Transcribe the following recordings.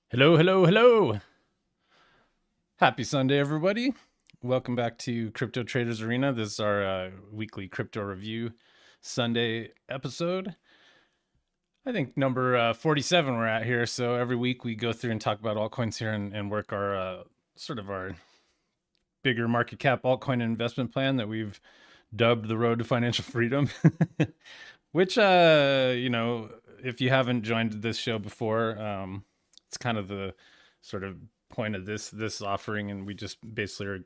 Hello, hello, hello. Happy Sunday, everybody. Welcome back to Crypto Traders Arena. This is our weekly crypto review Sunday episode. I think number 47 we're at here. So every week we go through and talk about altcoins here and work our sort of our bigger market cap altcoin investment plan that we've dubbed the road to financial freedom. Which, if you haven't joined this show before, it's kind of the sort of point of this offering, and we just basically are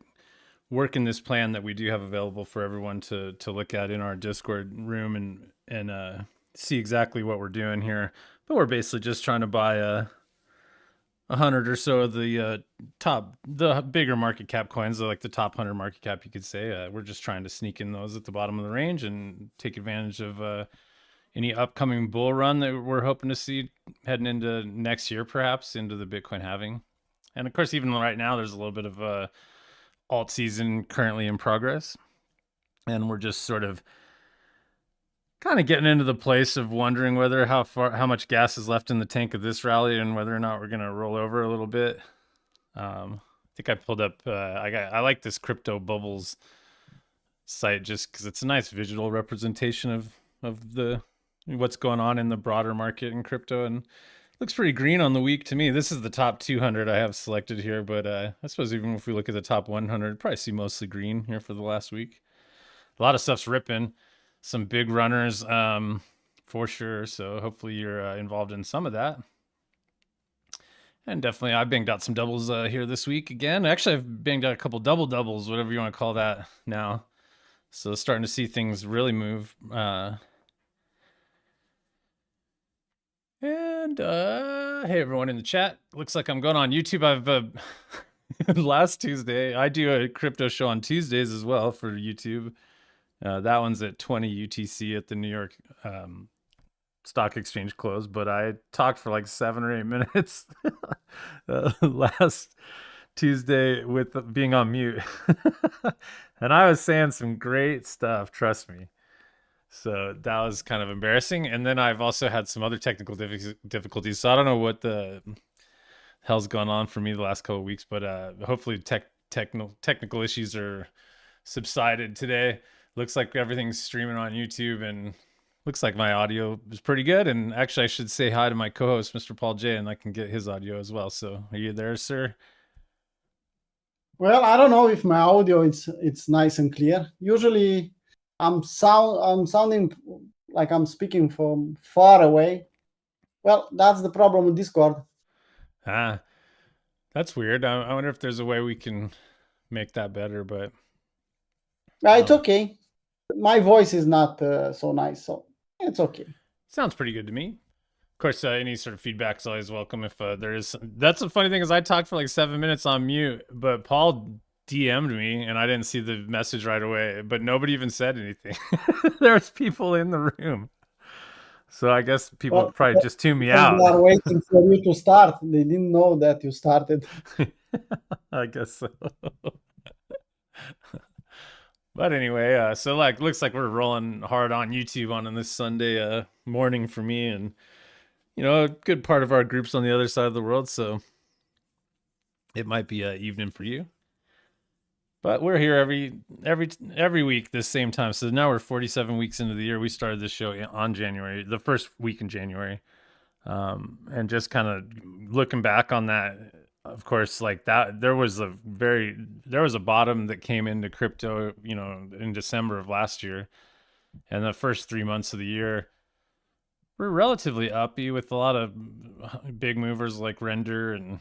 working this plan that we do have available for everyone to look at in our Discord room and see exactly what we're doing here. But we're basically just trying to buy a hundred or so of the bigger market cap coins, like the top 100 market cap, you could say. We're just trying to sneak in those at the bottom of the range and take advantage of any upcoming bull run that we're hoping to see heading into next year, perhaps into the Bitcoin halving. And of course, even right now, there's a little bit of alt season currently in progress, and we're just sort of kind of getting into the place of wondering whether how much gas is left in the tank of this rally and whether or not we're going to roll over a little bit. I think I pulled up. I like this Crypto Bubbles site just because it's a nice visual representation of the what's going on in the broader market in crypto, and looks pretty green on the week to me. This is the top 200 I have selected here, but I suppose even if we look at the top 100, probably see mostly green here for the last week. A lot of stuff's ripping, some big runners for sure. So hopefully you're involved in some of that. And definitely, I banged out some doubles here this week again. Actually, I've banged out a couple double doubles, whatever you want to call that now. So starting to see things really move. And hey, everyone in the chat. Looks like I'm going on YouTube. I've last Tuesday, I do a crypto show on Tuesdays as well for YouTube. That one's at 20 UTC at the New York Stock Exchange close, but I talked for like 7 or 8 minutes last Tuesday with being on mute. And I was saying some great stuff, trust me. So that was kind of embarrassing. And then I've also had some other technical difficulties. So I don't know what the hell's gone on for me the last couple of weeks, but hopefully technical issues are subsided today. Looks like everything's streaming on YouTube, and looks like my audio is pretty good. And actually, I should say hi to my co-host, Mr. Paul J, and I can get his audio as well. So are you there, sir? Well, I don't know if my audio it's nice and clear. Usually, I'm sounding like I'm speaking from far away. Well, that's the problem with Discord. Ah, that's weird. I wonder if there's a way we can make that better, but It's okay. My voice is not so nice, so it's okay. sounds pretty good to me. Of course, any sort of feedback is always welcome. If there is, that's the funny thing is I talked for like 7 minutes on mute, but Paul DM'd me and I didn't see the message right away. But nobody even said anything. There's people in the room, so I guess people probably just tune me out. They are waiting for you to start. They didn't know that you started. I guess so. But anyway, so like looks like we're rolling hard on YouTube on this Sunday morning for me, and a good part of our group's on the other side of the world, so it might be evening for you. But we're here every week this same time. So now we're 47 weeks into the year. We started this show on January, the first week in January, and just kind of looking back on that. Of course, like that, there was a bottom that came into crypto, in December of last year, and the first 3 months of the year we're relatively uppy with a lot of big movers like Render, and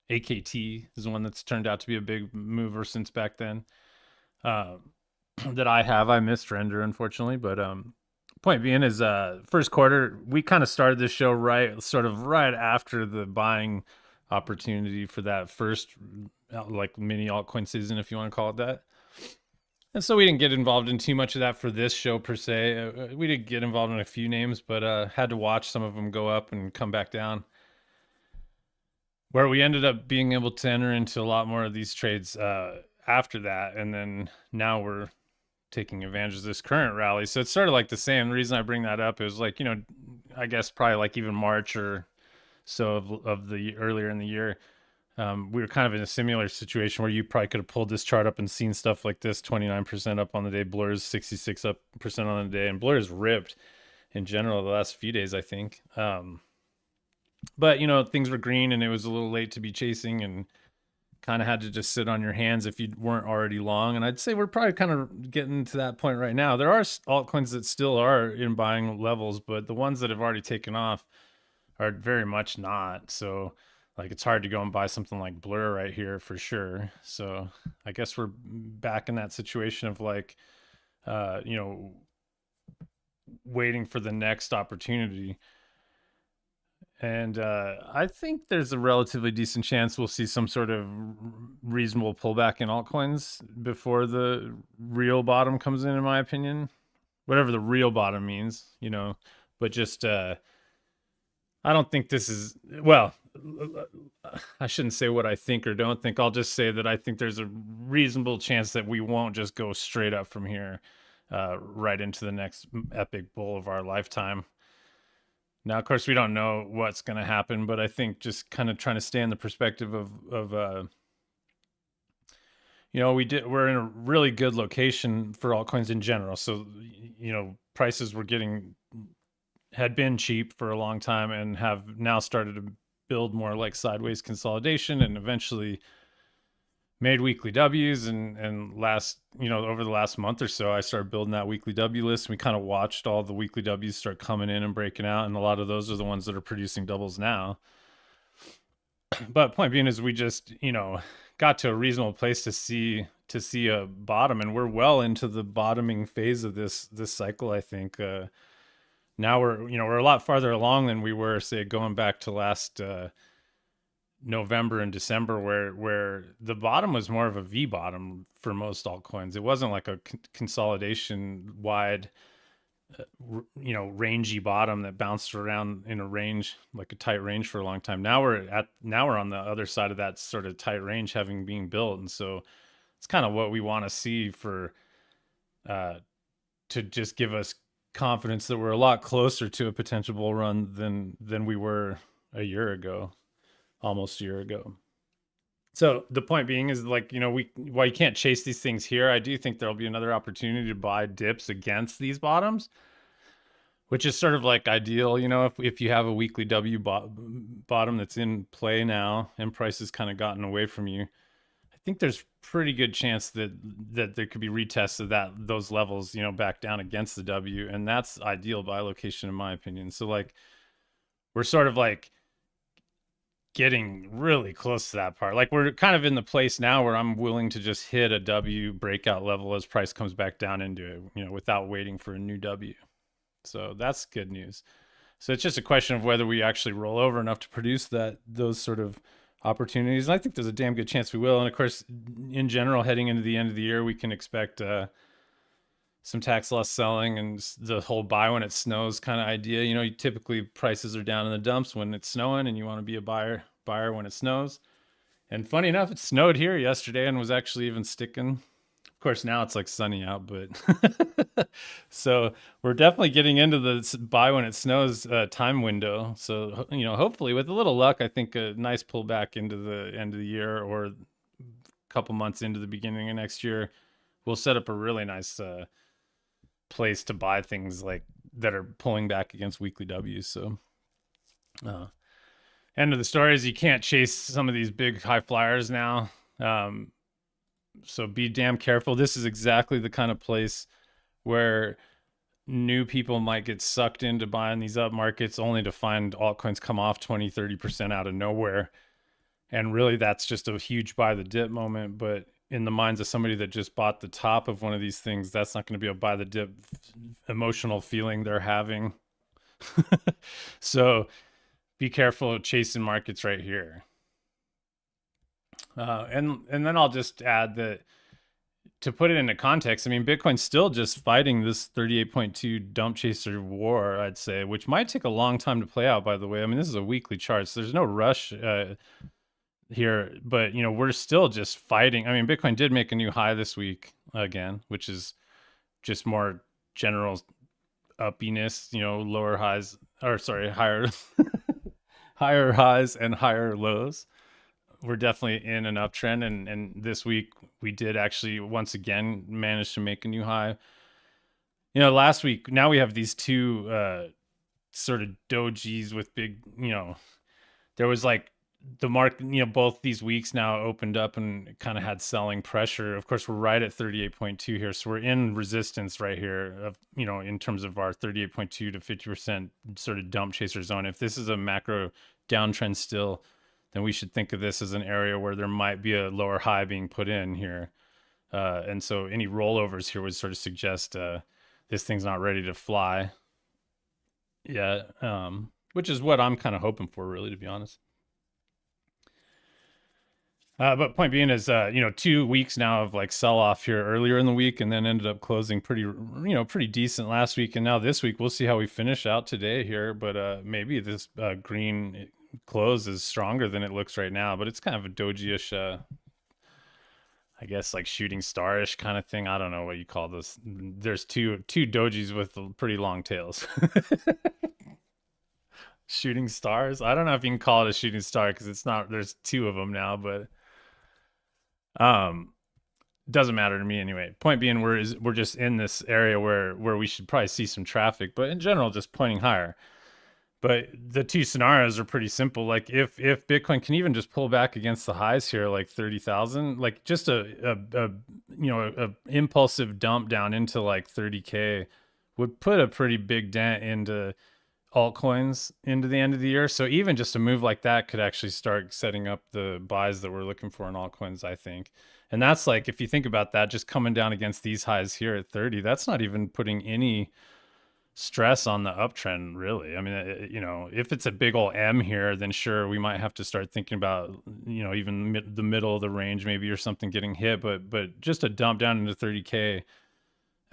AKT is one that's turned out to be a big mover since back then. That I missed Render, unfortunately, but point being is first quarter we kind of started this show right after the buying opportunity for that first like mini altcoin season, if you want to call it that. And so we didn't get involved in too much of that for this show per se. We did get involved in a few names, but had to watch some of them go up and come back down, where we ended up being able to enter into a lot more of these trades after that. And then now we're taking advantage of this current rally. So it's sort of like the same. The reason I bring that up is like, I guess probably like even March or so of the earlier in the year. We were kind of in a similar situation where you probably could have pulled this chart up and seen stuff like this: 29% up on the day, Blur's 66% on the day, and Blur's ripped in general the last few days, I think. But things were green and it was a little late to be chasing, and kind of had to just sit on your hands if you weren't already long. And I'd say we're probably kind of getting to that point right now. There are altcoins that still are in buying levels, but the ones that have already taken off are very much not. So like it's hard to go and buy something like Blur right here for sure. So I guess we're back in that situation of like waiting for the next opportunity. And I think there's a relatively decent chance we'll see some sort of reasonable pullback in altcoins before the real bottom comes in my opinion. Whatever the real bottom means, but just I don't think this is, well, I shouldn't say what I think or don't think. I'll just say that I think there's a reasonable chance that we won't just go straight up from here right into the next epic bull of our lifetime. Now, of course, we don't know what's going to happen, but I think just kind of trying to stay in the perspective of we're in a really good location for altcoins in general. So, prices had been cheap for a long time and have now started to build more like sideways consolidation, and eventually made weekly W's. And over the last month or so, I started building that weekly W list. We kind of watched all the weekly W's start coming in and breaking out, and a lot of those are the ones that are producing doubles now. But point being is we just got to a reasonable place to see a bottom, and we're well into the bottoming phase of this cycle, I think. Now we're a lot farther along than we were, say, going back to last November and December, where the bottom was more of a V bottom for most altcoins. It wasn't like a consolidation wide, rangy bottom that bounced around in a range, like a tight range for a long time. Now we're on the other side of that sort of tight range having been built, and so it's kind of what we want to see for to just give us confidence that we're a lot closer to a potential bull run than we were a year ago, almost a year ago. So the point being is, like, while you can't chase these things here, I do think there'll be another opportunity to buy dips against these bottoms, which is sort of like ideal, if you have a weekly W bottom that's in play now and prices kind of gotten away from you. I think there's pretty good chance that there could be retests of those levels, back down against the W, and that's ideal buy location in my opinion. So like we're sort of like getting really close to that part. Like we're kind of in the place now where I'm willing to just hit a W breakout level as price comes back down into it, without waiting for a new W. So that's good news. So it's just a question of whether we actually roll over enough to produce those sort of opportunities. And I think there's a damn good chance we will. And of course, in general, heading into the end of the year, we can expect some tax loss selling and the whole buy when it snows kind of idea. Typically prices are down in the dumps when it's snowing, and you want to be a buyer when it snows. And funny enough, it snowed here yesterday and was actually even sticking. Of course, now it's like sunny out, but so we're definitely getting into the buy when it snows time window. So, hopefully with a little luck, I think a nice pullback into the end of the year or a couple months into the beginning of next year will set up a really nice place to buy things like that are pulling back against weekly W's. So, end of the story is you can't chase some of these big high flyers now. So be damn careful. This is exactly the kind of place where new people might get sucked into buying these up markets only to find altcoins come off 20-30% out of nowhere. And really that's just a huge buy the dip moment. But in the minds of somebody that just bought the top of one of these things, that's not going to be a buy the dip emotional feeling they're having. So be careful chasing markets right here. And then I'll just add that to put it into context, I mean, Bitcoin's still just fighting this 38.2 dump chaser war, I'd say, which might take a long time to play out, by the way. I mean, this is a weekly chart, so there's no rush here, but, we're still just fighting. I mean, Bitcoin did make a new high this week again, which is just more general uppiness, lower highs, or sorry, higher higher highs and higher lows. We're definitely in an uptrend, and this week we did actually once again manage to make a new high. Last week, now we have these two sort of dojis with big, there was like the market, both these weeks now opened up and kind of had selling pressure. Of course, we're right at 38.2 here. So we're in resistance right here of, in terms of our 38.2 to 50% sort of dump chaser zone. If this is a macro downtrend still, then we should think of this as an area where there might be a lower high being put in here. And so any rollovers here would sort of suggest this thing's not ready to fly yet, which is what I'm kind of hoping for, really, to be honest. But point being is, 2 weeks now of like sell off here earlier in the week, and then ended up closing pretty decent last week, and now this week we'll see how we finish out today here. But maybe this green close is stronger than it looks right now. But it's kind of a doji-ish, I guess, like shooting star-ish kind of thing. I don't know what you call this. There's two dojis with pretty long tails. Shooting stars. I don't know if you can call it a shooting star because it's not. There's two of them now, but doesn't matter to me anyway. Point being, we're just in this area where we should probably see some traffic, but in general, just pointing higher. But the two scenarios are pretty simple. Like if Bitcoin can even just pull back against the highs here, like 30,000, like just a impulsive dump down into like 30K would put a pretty big dent into altcoins into the end of the year. So even just a move like that could actually start setting up the buys that we're looking for in altcoins, I think. And that's like, if you think about that, just coming down against these highs here at 30, that's not even putting any stress on the uptrend, really. I mean, if it's a big old M here, then sure, we might have to start thinking about, even the middle of the range maybe or something getting hit. But just a dump down into 30K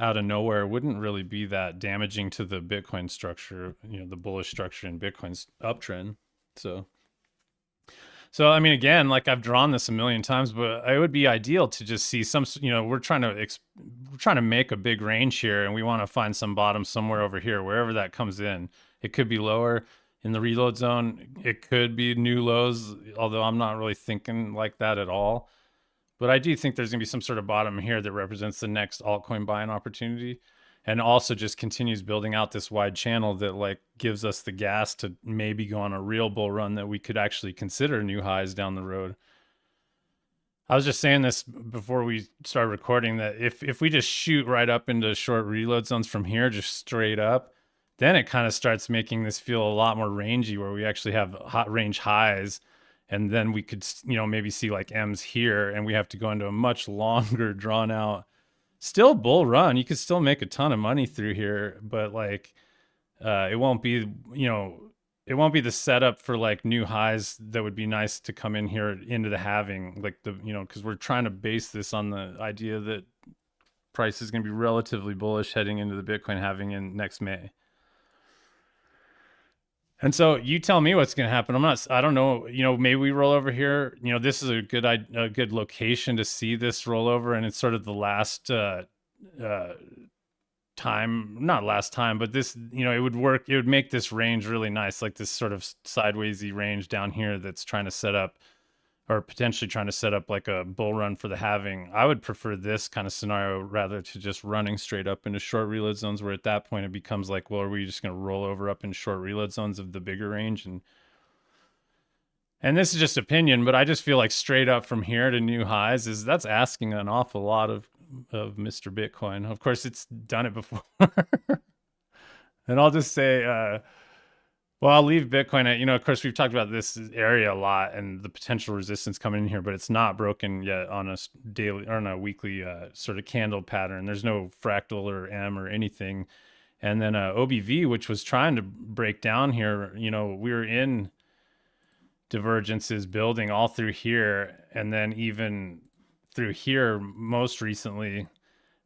out of nowhere wouldn't really be that damaging to the Bitcoin structure, the bullish structure in Bitcoin's uptrend. So I mean, again, like I've drawn this a million times, but it would be ideal to just see some, we're trying to make a big range here, and we want to find some bottom somewhere over here, wherever that comes in. It could be lower in the reload zone. It could be new lows, although I'm not really thinking like that at all. But I do think there's going to be some sort of bottom here that represents the next altcoin buying opportunity, and also just continues building out this wide channel that like gives us the gas to maybe go on a real bull run that we could actually consider new highs down the road. I was just saying this before we started recording, that if we just shoot right up into short reload zones from here, just straight up, then it kind of starts making this feel a lot more rangy, where we actually have hot range highs. And then we could, maybe see like M's here, and we have to go into a much longer drawn out, still bull run. You could still make a ton of money through here, but like, it won't be, it won't be the setup for like new highs that would be nice to come in here into the halving, like because we're trying to base this on the idea that price is going to be relatively bullish heading into the Bitcoin halving in next May. And so you tell me what's going to happen. I don't know, maybe we roll over here. This is a good location to see this rollover. And it's sort of the last time, not last time, but this, it would work. It would make this range really nice, like this sort of sidewaysy range down here that's trying to set up, or potentially trying to set up like a bull run for the halving. I would prefer this kind of scenario rather to just running straight up into short reload zones, where at that point it becomes like, well, are we just going to roll over up in short reload zones of the bigger range? And this is just opinion, but I just feel like straight up from here to new highs that's asking an awful lot of Mr. Bitcoin. Of course, it's done it before. And I'll just say, well, I'll leave Bitcoin at, of course, we've talked about this area a lot and the potential resistance coming in here, but it's not broken yet on a daily or on a weekly sort of candle pattern. There's no fractal or M or anything. And then OBV, which was trying to break down here, we were in divergences building all through here, and then even through here most recently.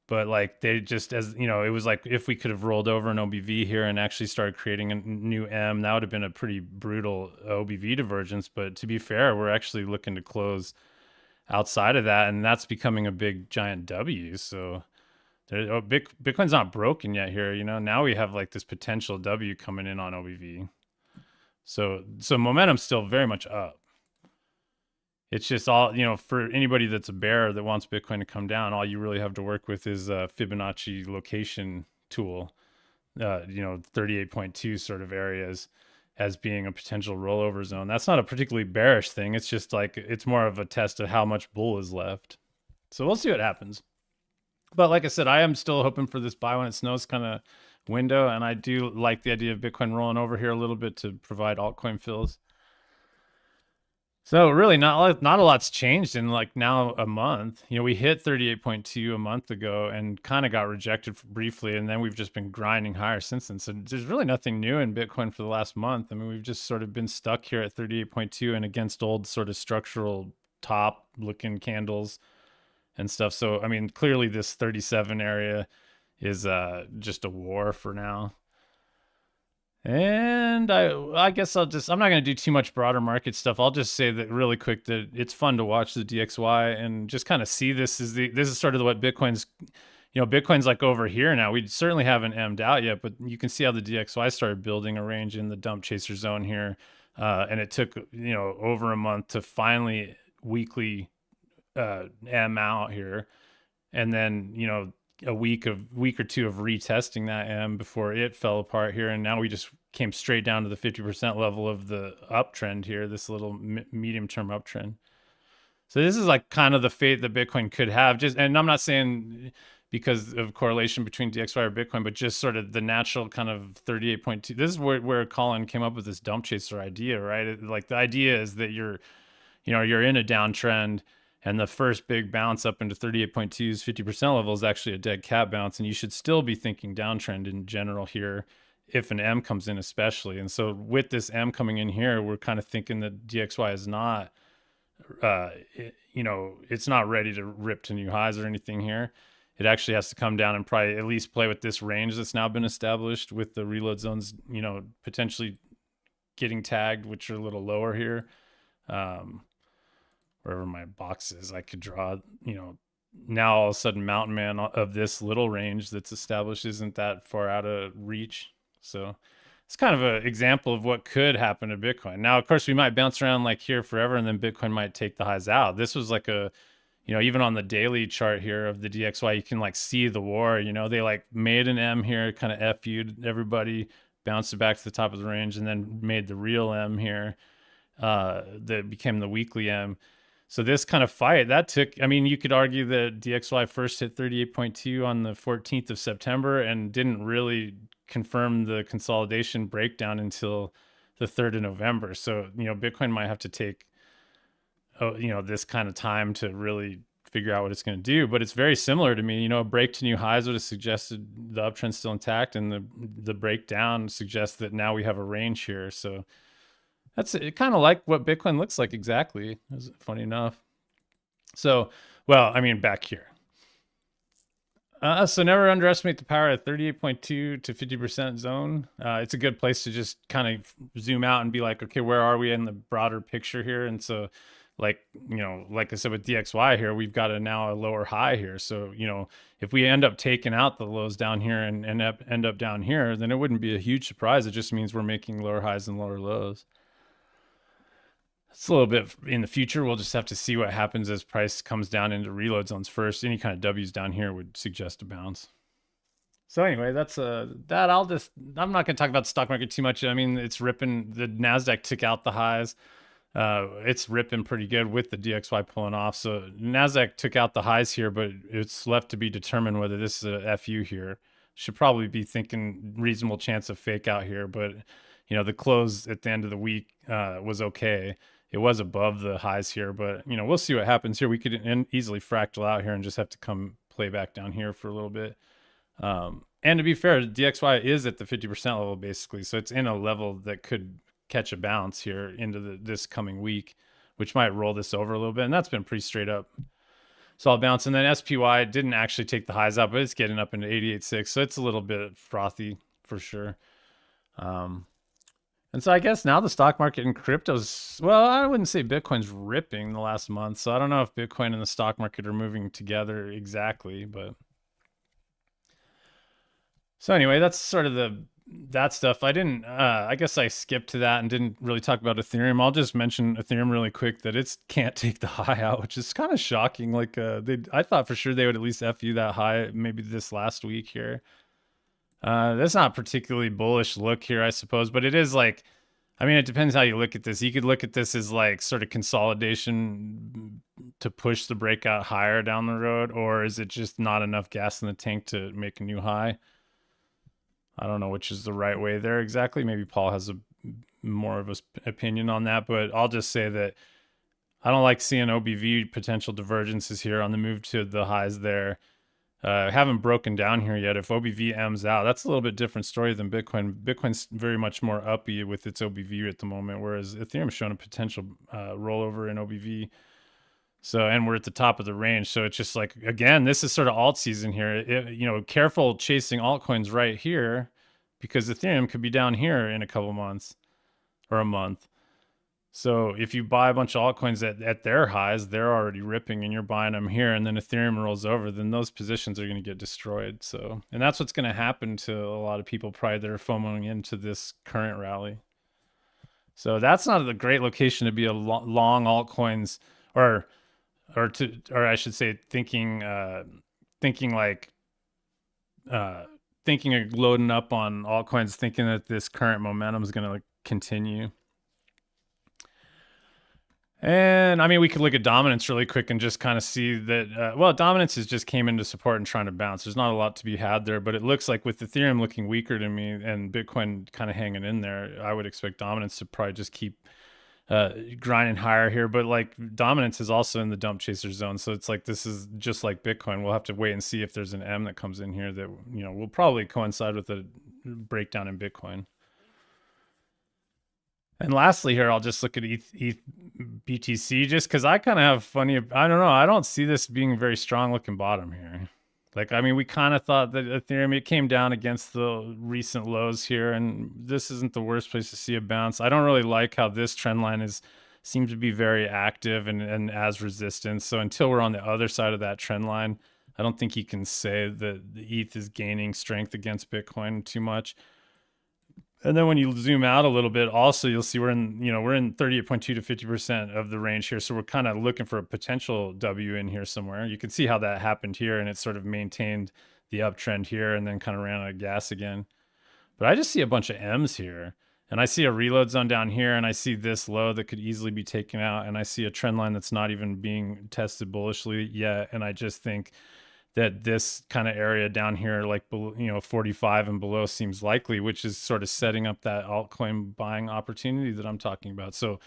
But like they just, as it was like, if we could have rolled over an OBV here and actually started creating a new M, that would have been a pretty brutal OBV divergence. But to be fair, we're actually looking to close outside of that, and that's becoming a big giant W. So Bitcoin's not broken yet here. Now we have like this potential W coming in on OBV. So momentum's still very much up. It's just all, for anybody that's a bear that wants Bitcoin to come down, all you really have to work with is a Fibonacci location tool, 38.2 sort of areas as being a potential rollover zone. That's not a particularly bearish thing. It's just like, it's more of a test of how much bull is left. So we'll see what happens. But like I said, I am still hoping for this buy when it snows kind of window. And I do like the idea of Bitcoin rolling over here a little bit to provide altcoin fills. So really, not a lot's changed in like now a month. We hit 38.2 a month ago and kind of got rejected briefly, and then we've just been grinding higher since then. So there's really nothing new in Bitcoin for the last month. I mean, we've just sort of been stuck here at 38.2 and against old sort of structural top looking candles and stuff. So I mean, clearly this 37 area is just a war for now. And I guess I'm not going to do too much broader market stuff. I'll just say that really quick that it's fun to watch the DXY and just kind of see this is sort of what Bitcoin's like over here now. We certainly haven't M'd out yet, but you can see how the DXY started building a range in the dump chaser zone here. And it took, over a month to finally weekly M out here. And then, a week or two of retesting that M before it fell apart here, and now we just came straight down to the 50% level of the uptrend here, this little medium term uptrend. So this is like kind of the fate that Bitcoin could have. And I'm not saying because of correlation between DXY or Bitcoin, but just sort of the natural kind of 38.2. This is where Colin came up with this dump chaser idea, right? Like the idea is that you're in a downtrend, and the first big bounce up into 38.2's 50% level is actually a dead cat bounce. And you should still be thinking downtrend in general here if an M comes in especially. And so with this M coming in here, we're kind of thinking that DXY is not, it's not ready to rip to new highs or anything here. It actually has to come down and probably at least play with this range that's now been established with the reload zones, potentially getting tagged, which are a little lower here. Wherever my box is, I could draw, now all of a sudden Mountain Man of this little range that's established isn't that far out of reach. So it's kind of an example of what could happen to Bitcoin. Now, of course, we might bounce around like here forever, and then Bitcoin might take the highs out. This was like even on the daily chart here of the DXY, you can like see the war. They like made an M here, kind of FU'd everybody, bounced it back to the top of the range, and then made the real M here that became the weekly M. So this kind of fight that took, you could argue that DXY first hit 38.2 on the 14th of September and didn't really confirm the consolidation breakdown until the 3rd of November. So, Bitcoin might have to take, this kind of time to really figure out what it's going to do. But it's very similar to me. A break to new highs would have suggested the uptrend's still intact, and the breakdown suggests that now we have a range here. So that's kind of like what Bitcoin looks like exactly. Funny enough. So, back here. So never underestimate the power of 38.2 to 50% zone. It's a good place to just kind of zoom out and be like, okay, where are we in the broader picture here? And so like I said with DXY here, we've got now a lower high here. So, if we end up taking out the lows down here and end up down here, then it wouldn't be a huge surprise. It just means we're making lower highs and lower lows. It's a little bit in the future. We'll just have to see what happens as price comes down into reload zones first. Any kind of W's down here would suggest a bounce. So anyway, that's that. I'm not going to talk about the stock market too much. It's ripping. The NASDAQ took out the highs. It's ripping pretty good with the DXY pulling off. So NASDAQ took out the highs here, but it's left to be determined whether this is a FU here. Should probably be thinking reasonable chance of fake out here, but the close at the end of the week was okay. It was above the highs here, but we'll see what happens here. We could easily fractal out here and just have to come play back down here for a little bit. And to be fair, DXY is at the 50% level basically, so it's in a level that could catch a bounce here into this coming week, which might roll this over a little bit, and that's been pretty straight up solid bounce. And then SPY didn't actually take the highs out, but it's getting up into 88.6, so it's a little bit frothy for sure. And so I guess now the stock market and cryptos, well, I wouldn't say Bitcoin's ripping the last month. So I don't know if Bitcoin and the stock market are moving together exactly, but so anyway, that's sort of the that stuff. I didn't. I guess I skipped to that and didn't really talk about Ethereum. I'll just mention Ethereum really quick that it's can't take the high out, which is kind of shocking. Like, I thought for sure they would at least fu that high maybe this last week here. That's not particularly bullish look here, I suppose, but it is like, I mean, it depends how you look at this. You could look at this as like sort of consolidation to push the breakout higher down the road, or is it just not enough gas in the tank to make a new high? I don't know which is the right way there exactly. Maybe Paul has a more of an opinion on that, but I'll just say that I don't like seeing OBV potential divergences here on the move to the highs there. Haven't broken down here yet. If OBV M's out, that's a little bit different story than Bitcoin. Bitcoin's very much more uppy with its OBV at the moment, whereas Ethereum's showing a potential rollover in OBV. So, and we're at the top of the range. So it's just like, again, this is sort of alt season here. Careful chasing altcoins right here because Ethereum could be down here in a couple months or a month. So if you buy a bunch of altcoins at their highs, they're already ripping and you're buying them here and then Ethereum rolls over, then those positions are going to get destroyed. So, and that's what's going to happen to a lot of people probably that are FOMOing into this current rally. So that's not a great location to be a long altcoins or or I should say thinking like thinking of loading up on altcoins, thinking that this current momentum is going to continue. And I mean, we could look at dominance really quick and just kind of see that, well, dominance is just came into support and trying to bounce. There's not a lot to be had there, but it looks like with Ethereum looking weaker to me and Bitcoin kind of hanging in there, I would expect dominance to probably just keep grinding higher here. But like dominance is also in the dump chaser zone. So it's like, this is just like Bitcoin. We'll have to wait and see if there's an M that comes in here that, will probably coincide with a breakdown in Bitcoin. And lastly, here I'll just look at ETH BTC just because I kind of have funny. I don't know. I don't see this being a very strong looking bottom here. Like, I mean, we kind of thought that Ethereum, it came down against the recent lows here, and this isn't the worst place to see a bounce. I don't really like how this trend line seems to be very active and as resistance. So until we're on the other side of that trend line, I don't think you can say that the ETH is gaining strength against Bitcoin too much. And then when you zoom out a little bit, also you'll see we're in 38.2 to 50% of the range here. So we're kind of looking for a potential W in here somewhere. You can see how that happened here and it sort of maintained the uptrend here and then kind of ran out of gas again. But I just see a bunch of M's here. And I see a reload zone down here and I see this low that could easily be taken out. And I see a trend line that's not even being tested bullishly yet. And I just think that this kind of area down here, like 45 and below, seems likely, which is sort of setting up that altcoin buying opportunity that I'm talking about. So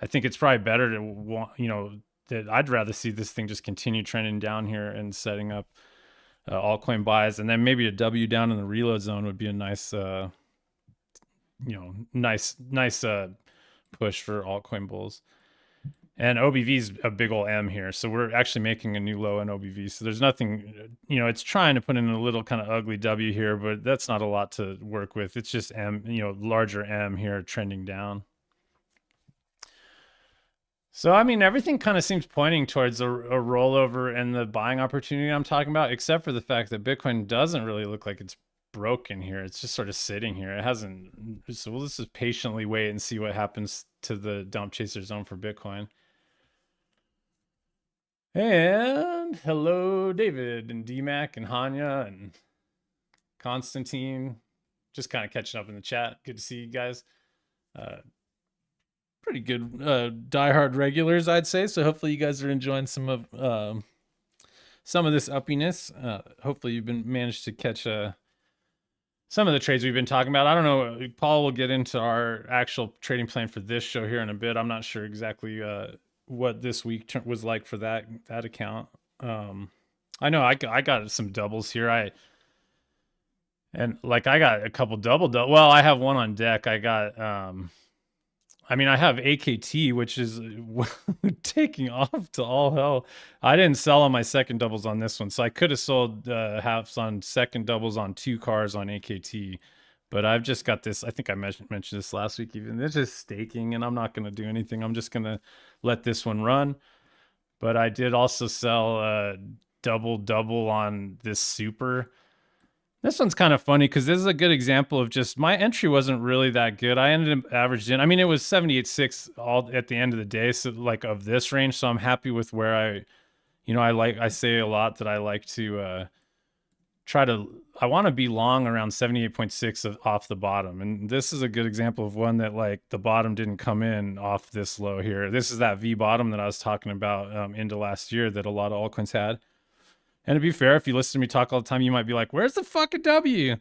I think it's probably better to want, that I'd rather see this thing just continue trending down here and setting up altcoin buys, and then maybe a W down in the reload zone would be a nice, nice push for altcoin bulls. And OBV is a big old M here. So we're actually making a new low in OBV. So there's nothing, it's trying to put in a little kind of ugly W here, but that's not a lot to work with. It's just M, larger M here trending down. So, I mean, everything kind of seems pointing towards a rollover and the buying opportunity I'm talking about, except for the fact that Bitcoin doesn't really look like it's broken here. It's just sort of sitting here. It hasn't. So we'll just patiently wait and see what happens to the dump chaser zone for Bitcoin. And hello, David and DMAC and Hanya and Constantine. Just kind of catching up in the chat. Good to see you guys. Pretty good diehard regulars, I'd say. So hopefully you guys are enjoying some of this uppiness. Hopefully you've been managed to catch some of the trades we've been talking about. I don't know. Paul will get into our actual trading plan for this show here in a bit. I'm not sure exactly what this week was like for that account. I know I got some doubles here. I got a couple double. Well, I have one on deck. I got I have AKT, which is taking off to all hell. I didn't sell on my second doubles on this one, so I could have sold halves on second doubles on 2 cars on AKT. But I've just got this. I think I mentioned this last week even. It's just staking, and I'm not going to do anything. I'm just going to let this one run. But I did also sell double on this super. This one's kind of funny because this is a good example of just my entry wasn't really that good. I ended up averaged in. I mean, it was 78.6 all at the end of the day, so like of this range. So I'm happy with where I say a lot that I like to try to. I want to be long around 78.6 off the bottom, and this is a good example of one that like the bottom didn't come in off this low here. This is that V bottom that I was talking about into last year that a lot of altcoins had. And to be fair, if you listen to me talk all the time, you might be like, "Where's the fucking W?"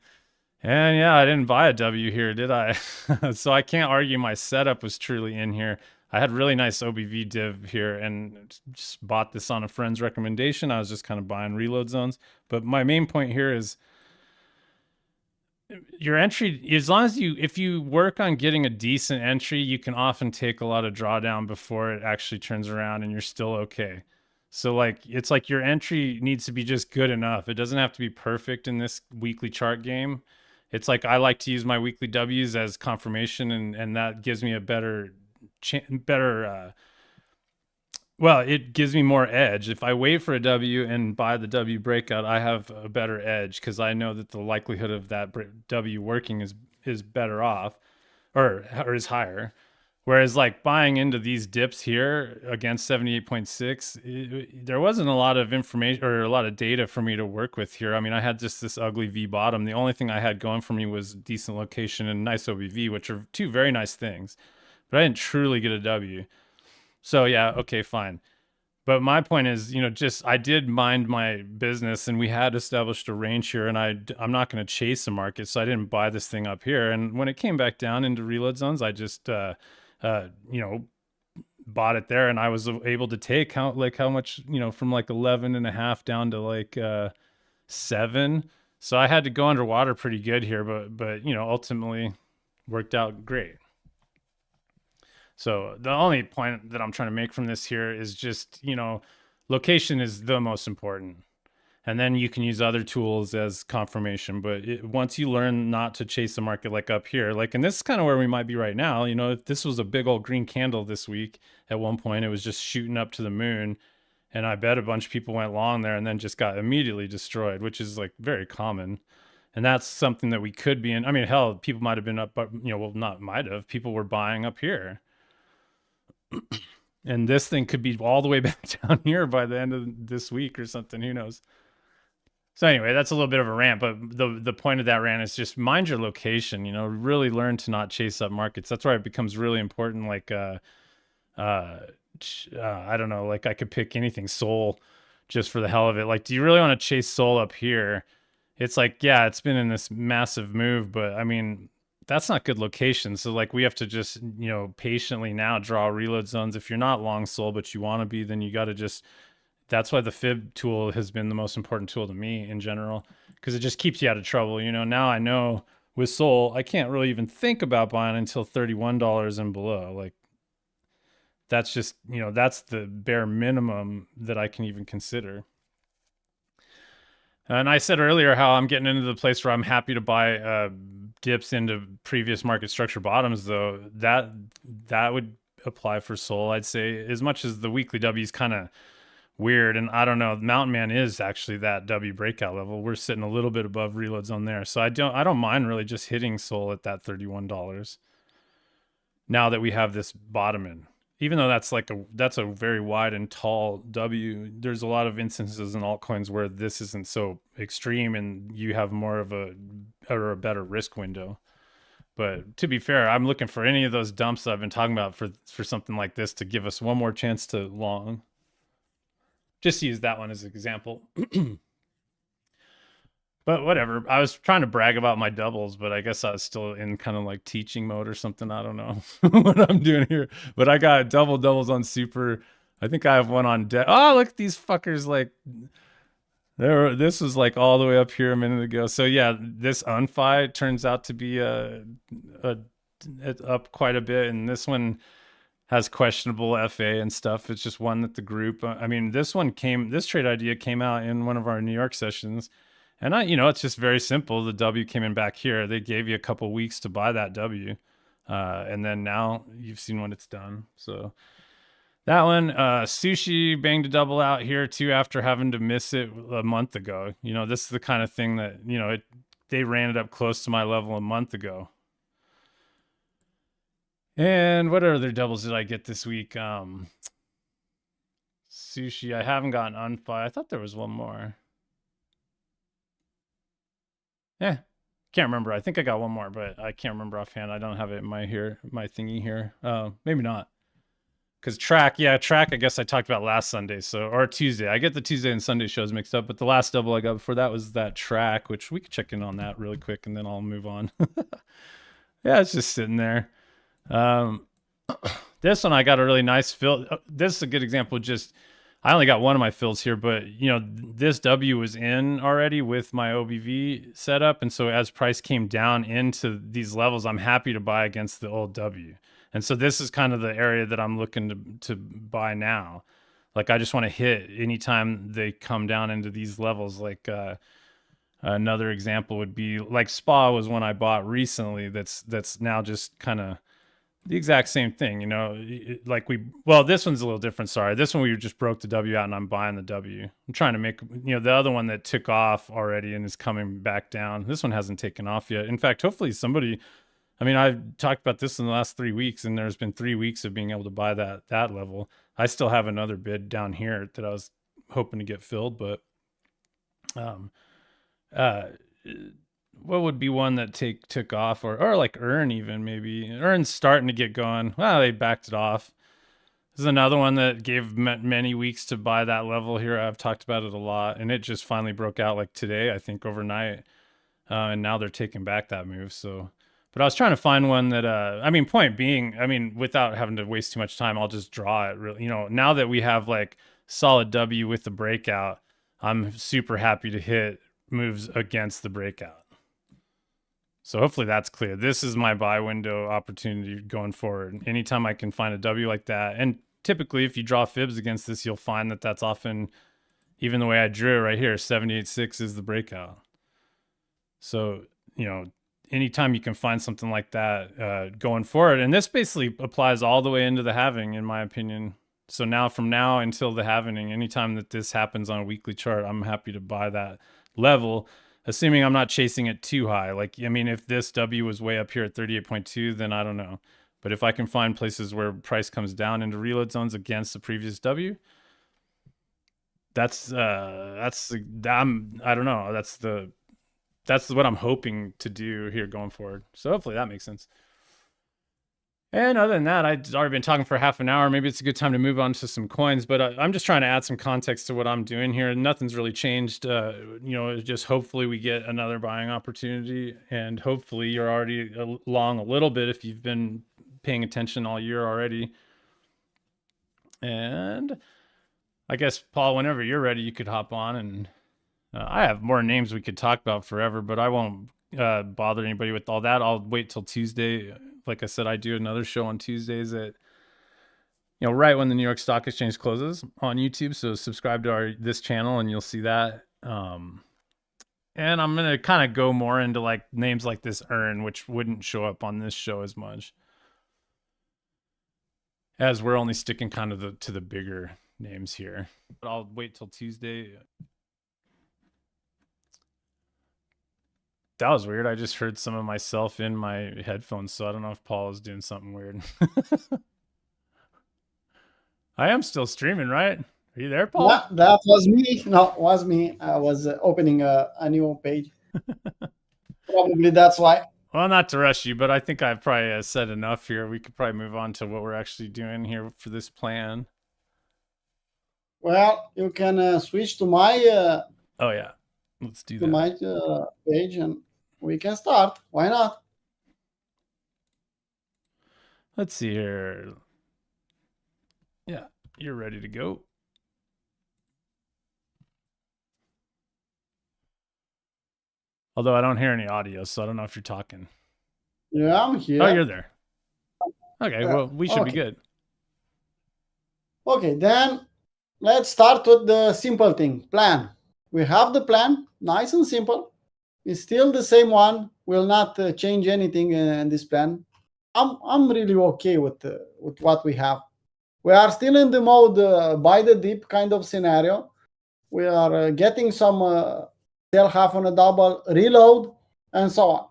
And yeah, I didn't buy a W here, did I? So I can't argue my setup was truly in here. I had really nice OBV div here and just bought this on a friend's recommendation. I was just kind of buying reload zones. But my main point here is your entry, as long as if you work on getting a decent entry, you can often take a lot of drawdown before it actually turns around and you're still okay. So like it's like your entry needs to be just good enough. It doesn't have to be perfect in this weekly chart game. It's like I like to use my weekly W's as confirmation, and that gives me a better well, it gives me more edge. If I wait for a W and buy the W breakout, I have a better edge because I know that the likelihood of that W working is better off or is higher. Whereas like buying into these dips here against 78.6, there wasn't a lot of information or a lot of data for me to work with here. I mean, I had just this ugly V bottom. The only thing I had going for me was decent location and nice OBV, which are two very nice things. But I didn't truly get a W. So yeah, okay, fine. But my point is, just I did mind my business, and we had established a range here, and I'm not going to chase the market, so I didn't buy this thing up here. And when it came back down into reload zones, I just bought it there, and I was able to take how much, from like 11 and a half down to like 7. So I had to go underwater pretty good here, but ultimately worked out great. So the only point that I'm trying to make from this here is just, location is the most important. And then you can use other tools as confirmation. But once you learn not to chase the market like up here, like, and this is kind of where we might be right now. If this was a big old green candle this week, at one point it was just shooting up to the moon. And I bet a bunch of people went long there and then just got immediately destroyed, which is like very common. And that's something that we could be in. I mean, hell, people might have been up, but, well, not might have. People were buying up here. And this thing could be all the way back down here by the end of this week or something. Who knows? So anyway, that's a little bit of a rant, but the point of that rant is just mind your location. Really learn to not chase up markets. That's why it becomes really important. Like, I don't know. Like, I could pick anything, Sol, just for the hell of it. Like, do you really want to chase Sol up here? It's like, yeah, it's been in this massive move, but I mean, that's not good location. So like we have to just, patiently now draw reload zones. If you're not long Sol, but you want to be, then you got to just, that's why the fib tool has been the most important tool to me in general, because it just keeps you out of trouble. Now I know with Sol, I can't really even think about buying until $31 and below. Like that's just, that's the bare minimum that I can even consider. And I said earlier how I'm getting into the place where I'm happy to buy dips into previous market structure bottoms, though. That would apply for Sol, I'd say, as much as the weekly W is kind of weird. And I don't know, Mountain Man is actually that W breakout level. We're sitting a little bit above reloads on there. So I don't mind really just hitting Sol at that $31 now that we have this bottom in. Even though that's a very wide and tall W, there's a lot of instances in altcoins where this isn't so extreme and you have more of a better risk window. But to be fair, I'm looking for any of those dumps that I've been talking about for something like this to give us one more chance to long. Just use that one as an example. But whatever. I was trying to brag about my doubles, but I guess I was still in kind of like teaching mode or something. I don't know what I'm doing here. But I got doubles on super. I think I have one on deck. Oh, look at these fuckers. Like, this was like all the way up here a minute ago. So yeah, this unfi turns out to be up quite a bit. And this one has questionable FA and stuff. It's just one that the group, I mean, this trade idea came out in one of our New York sessions. And it's just very simple. The W came in back here. They gave you a couple weeks to buy that W. And then now you've seen what it's done. So that one, Sushi banged a double out here too after having to miss it a month ago. This is the kind of thing that, it they ran it up close to my level a month ago. And what other doubles did I get this week? Sushi. I haven't gotten unfi. I thought there was one more. Yeah, can't remember. I think I got one more, but I can't remember offhand. I don't have it in my thingy here. Maybe not. Because track, I guess I talked about last Sunday, or Tuesday. I get the Tuesday and Sunday shows mixed up, but the last double I got before that was that track, which we could check in on that really quick, and then I'll move on. Yeah, it's just sitting there. This one I got a really nice fill. This is a good example. Just I only got one of my fills here, but this W was in already with my OBV setup, and so as price came down into these levels, I'm happy to buy against the old W. And so this is kind of the area that I'm looking to buy now. Like I just want to hit anytime they come down into these levels. Like another example would be like Spa was one I bought recently. That's now just kind of the exact same thing, this one's a little different. Sorry, this one we just broke the W out, and I'm buying the W. I'm trying to make the other one that took off already and is coming back down. This one hasn't taken off yet. In fact, hopefully somebody. I mean, I've talked about this in the last 3 weeks, and there's been 3 weeks of being able to buy that level. I still have another bid down here that I was hoping to get filled, but what would be one that took off, or like Earn, even maybe Earn's starting to get going. Well, they backed it off. This is another one that gave many weeks to buy that level here. I've talked about it a lot, and it just finally broke out like today, I think overnight, and now they're taking back that move. So, but I was trying to find one that point being, without having to waste too much time, I'll just draw it. Really, now that we have like solid W with the breakout, I'm super happy to hit moves against the breakout. So hopefully that's clear. This is my buy window opportunity going forward. Anytime I can find a W like that, and typically if you draw fibs against this, you'll find that that's often, even the way I drew it right here, 78.6 is the breakout. So, anytime you can find something like that going forward, and this basically applies all the way into the halving, in my opinion. So now, from now until the halving, anytime that this happens on a weekly chart, I'm happy to buy that level, assuming I'm not chasing it too high. Like, if this W was way up here at 38.2, then I don't know. But if I can find places where price comes down into reload zones against the previous W, that's I don't know. That's what I'm hoping to do here going forward. So hopefully that makes sense. And other than that, I've already been talking for half an hour. Maybe it's a good time to move on to some coins, but I'm just trying to add some context to what I'm doing here. Nothing's really changed. Just hopefully we get another buying opportunity, and hopefully you're already along a little bit if you've been paying attention all year already. And I guess, Paul, whenever you're ready, you could hop on, and I have more names we could talk about forever, but I won't bother anybody with all that. I'll wait till Tuesday. Like I said, I do another show on Tuesdays at, right when the New York Stock Exchange closes on YouTube. So subscribe to this channel and you'll see that. And I'm going to kind of go more into like names like this Earn, which wouldn't show up on this show as much, as we're only sticking kind of to the bigger names here. But I'll wait till Tuesday. That was weird. I just heard some of myself in my headphones, so I don't know if Paul is doing something weird. I am still streaming, right? Are you there, Paul? That was me. No, it was me. I was opening a new page. Probably that's why. Well, not to rush you, but I think I've probably said enough here. We could probably move on to what we're actually doing here for this plan. Well, you can switch to my... oh, yeah. Let's do that. To my page, and we can start. Why not? Let's see here. Yeah, you're ready to go. Although I don't hear any audio, so I don't know if you're talking. Yeah, I'm here. Oh, you're there. Okay, well, we should be good. Okay, then let's start with the simple thing, plan. We have the plan, nice and simple. It's still the same one. Will not change anything in this plan. I'm really okay with what we have. We are still in the mode buy the dip kind of scenario. We are getting some sell half on a double reload. and so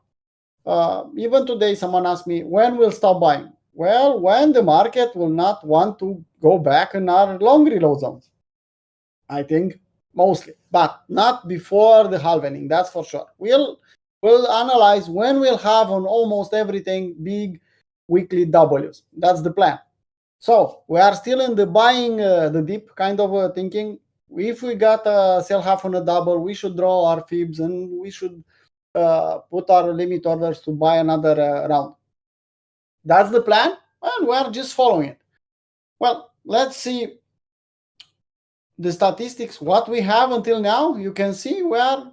on. Even today, someone asked me, when will stop buying? Well, when the market will not want to go back in our long reload zones, I think, mostly, but not before the halvening. That's for sure. We'll analyze when we'll have on almost everything big weekly W's. That's the plan. So we are still in the buying the dip kind of thinking. If we got a sell half on a double, we should draw our fibs and we should put our limit orders to buy another round. That's the plan, and we are just following it. Well, let's see the statistics. What we have until now, you can see where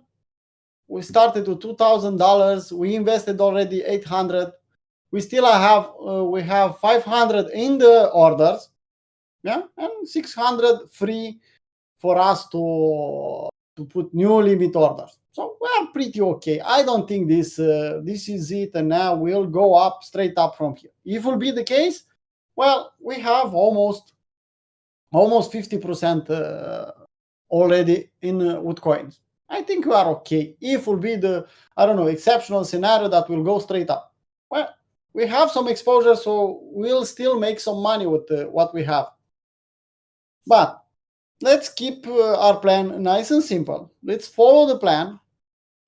we started with $2,000. We invested already 800. We still have 500 in the orders, yeah, and 600 free for us to put new limit orders. So we are pretty okay. I don't think this is it, and now we'll go up straight up from here. If will be the case, well, we have almost 50% already in wood coins. I think we are okay. If will be the exceptional scenario that will go straight up. Well, we have some exposure, so we'll still make some money with what we have. But let's keep our plan nice and simple. Let's follow the plan.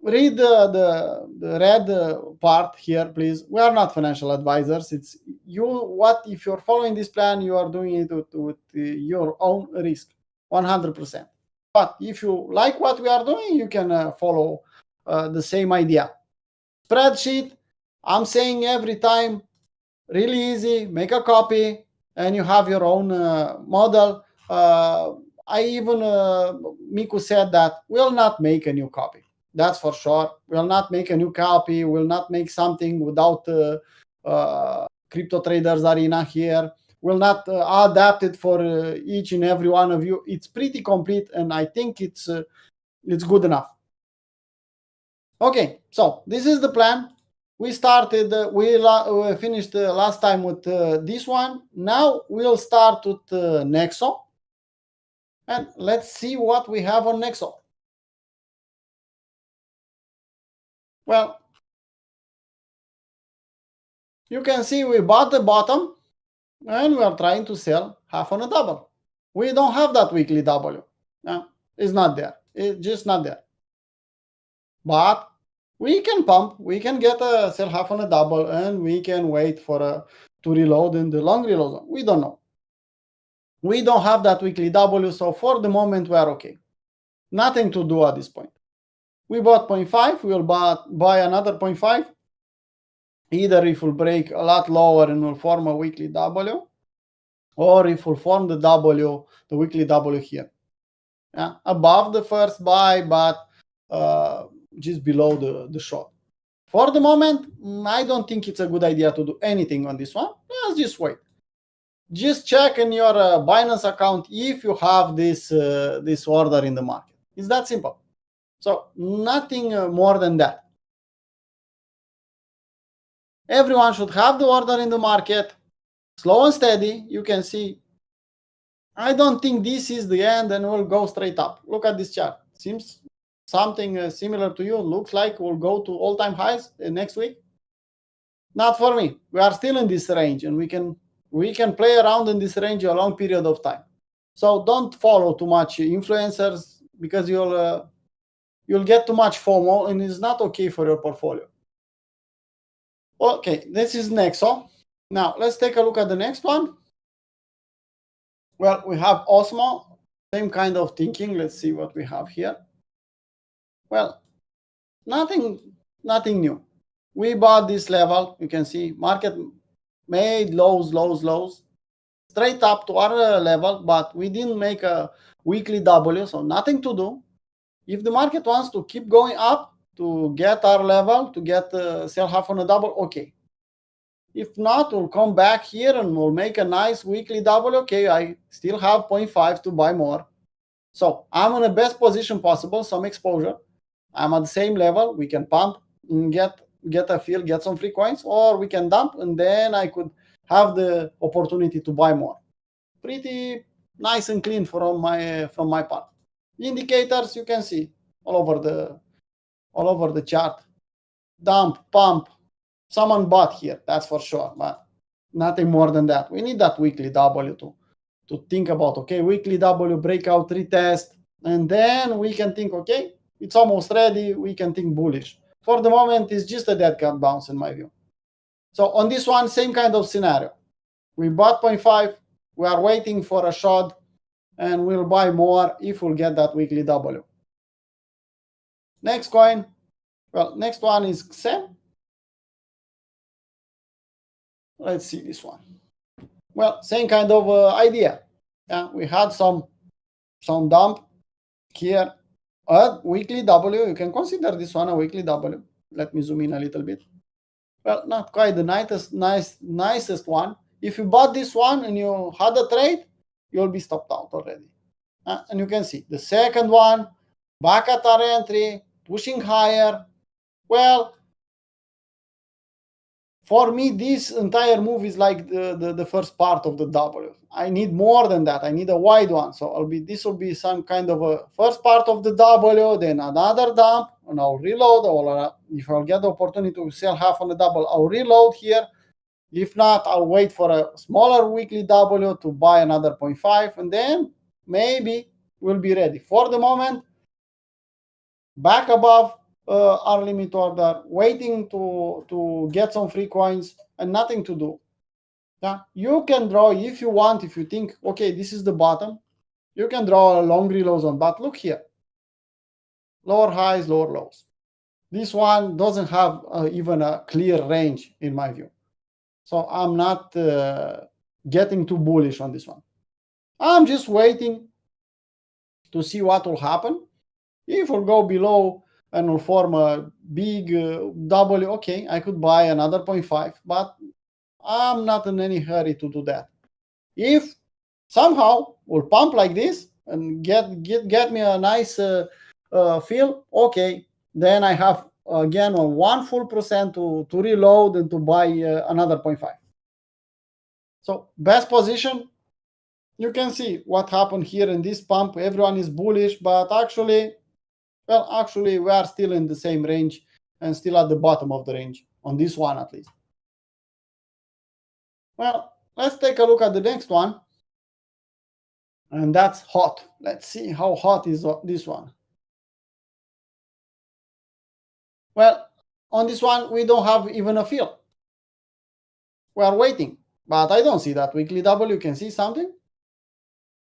Read the red part here, please. We are not financial advisors. It's you. What if you're following this plan? You are doing it with your own risk, 100%. But if you like what we are doing, you can follow the same idea. Spreadsheet. I'm saying every time, really easy. Make a copy, and you have your own model. Miku said that we'll not make a new copy. That's for sure. We'll not make a new copy. We'll not make something without Crypto Traders Arena here. We'll not adapt it for each and every one of you. It's pretty complete, and I think it's good enough. Okay, so this is the plan. We started, we finished last time with this one. Now we'll start with Nexo. And let's see what we have on Nexo. Well, you can see we bought the bottom and we are trying to sell half on a double. We don't have that weekly W. No, it's not there. It's just not there. But we can pump, we can get a sell half on a double, and we can wait for to reload in the long reload zone. We don't know. We don't have that weekly W, so for the moment we are okay. Nothing to do at this point. We bought 0.5, we will buy another 0.5. Either if we'll break a lot lower and will form a weekly W, or if we'll form the W, the weekly W here. Yeah, above the first buy, but just below the short. For the moment, I don't think it's a good idea to do anything on this one. Let's just wait. Just check in your Binance account if you have this order in the market. It's that simple. So nothing more than that. Everyone should have the order in the market. Slow and steady. You can see. I don't think this is the end and we'll go straight up. Look at this chart. Seems something similar to you. Looks like we'll go to all-time highs next week. Not for me. We are still in this range, and we can play around in this range a long period of time. So don't follow too much influencers, because you'll get too much FOMO, and it's not okay for your portfolio. Okay, this is Nexo. Now let's take a look at the next one. Well, we have Osmo, same kind of thinking. Let's see what we have here. Well, nothing new. We bought this level. You can see market made lows, straight up to our level, but we didn't make a weekly W, so nothing to do. If the market wants to keep going up to get our level, to get sell half on a double, okay. If not, we'll come back here and we'll make a nice weekly double. Okay, I still have 0.5 to buy more. So I'm in the best position possible, some exposure. I'm at the same level. We can pump and get a feel, get some free coins, or we can dump, and then I could have the opportunity to buy more. Pretty nice and clean from my part. Indicators, you can see all over the chart. dump, pump. Someone bought here, that's for sure, but nothing more than that. We need that weekly W to think about, okay, weekly W, breakout, retest, and then we can think, okay, it's almost ready, we can think bullish. For the moment, it's just a dead cat bounce in my view. So on this one, same kind of scenario. We bought 0.5, we are waiting for a shot, and we'll buy more if we'll get that weekly W. Next coin, well, next one is XEN. Let's see this one. Well, same kind of idea. Yeah, we had some dump here at weekly W. You can consider this one a weekly W. Let me zoom in a little bit. Well, not quite the nicest one. If you bought this one and you had a trade, you'll be stopped out already. And you can see the second one, back at our entry, pushing higher. Well, for me, this entire move is like the first part of the W. I need more than that. I need a wide one. So this will be some kind of a first part of the W, then another dump, and I'll reload. Or if I'll get the opportunity to sell half on the double, I'll reload here. If not, I'll wait for a smaller weekly W to buy another 0.5, and then maybe we'll be ready. For the moment, back above our limit order, waiting to get some free coins and nothing to do. Yeah, you can draw if you want, if you think, okay, this is the bottom, you can draw a long reload zone. But look here, lower highs, lower lows. This one doesn't have even a clear range in my view. So I'm not getting too bullish on this one. I'm just waiting to see what will happen. If we'll go below and will form a big W, okay, I could buy another 0.5, but I'm not in any hurry to do that. If somehow we'll pump like this and get me a nice fill, okay, then I have again 1 full percent to reload and to buy another 0.5. So best position, you can see what happened here in this pump. Everyone is bullish, but actually we are still in the same range and still at the bottom of the range, on this one at least. Well, let's take a look at the next one. And that's hot. Let's see how hot is this one. Well, on this one, we don't have even a fill. We are waiting, but I don't see that weekly W. You can see something?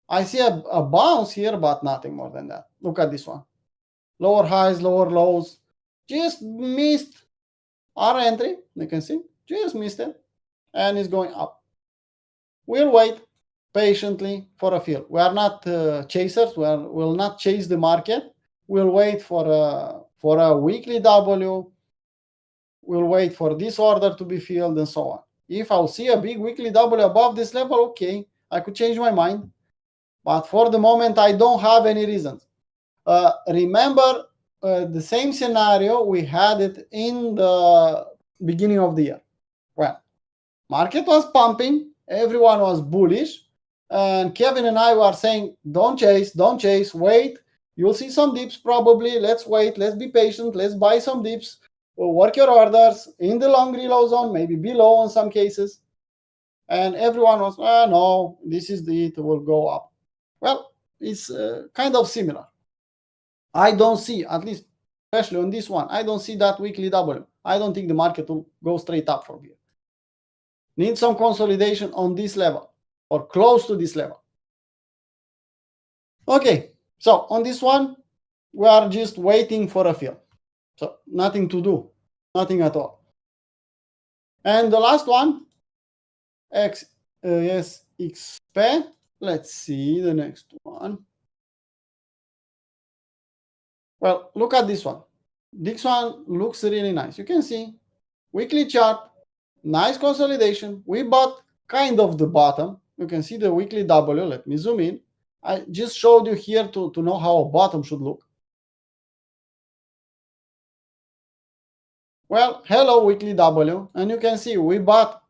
I see a bounce here, but nothing more than that. Look at this one. Lower highs, lower lows. Just missed our entry. You can see, just missed it. And it's going up. We'll wait patiently for a fill. We are not chasers. We'll not chase the market. We'll wait for a weekly W. We'll wait for this order to be filled and so on. If I'll see a big weekly W above this level, okay, I could change my mind. But for the moment, I don't have any reasons. Remember the same scenario, we had it in the beginning of the year. Well, market was pumping, everyone was bullish, and Kevin and I were saying, don't chase, wait. You'll see some dips probably. Let's wait, let's be patient, let's buy some dips. We'll work your orders in the long reload zone, maybe below in some cases. And everyone was, no, this is it will go up. Well, it's kind of similar. I don't see, at least especially on this one, I don't see that weekly W. I don't think the market will go straight up from here. Need some consolidation on this level or close to this level. Okay, so on this one, we are just waiting for a fill. So nothing to do, nothing at all. And the last one, XP. Let's see the next one. Well, look at this one. This one looks really nice. You can see weekly chart, nice consolidation. We bought kind of the bottom. You can see the weekly W. Let me zoom in. I just showed you here to know how a bottom should look. Well, hello weekly W, and you can see we bought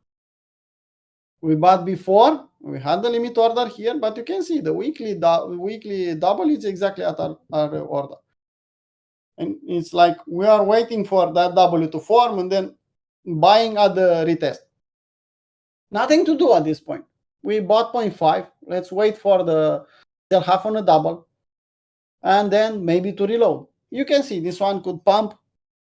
before. We had the limit order here, but you can see the weekly W is exactly at our order. And it's like we are waiting for that W to form and then buying at the retest. Nothing to do at this point. We bought 0.5. Let's wait for the sell half on a double and then maybe to reload. You can see this one could pump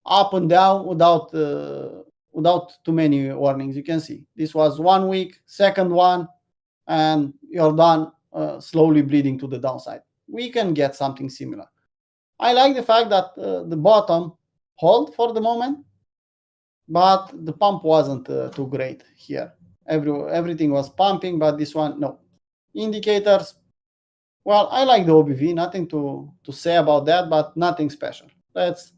up and down without too many warnings. You can see this was 1 week, second one, and you're done, slowly bleeding to the downside. We can get something similar. I like the fact that the bottom hold for the moment, but the pump wasn't too great here. Everything was pumping, but this one, no. Indicators, well, I like the OBV, nothing to say about that, but nothing special. Let's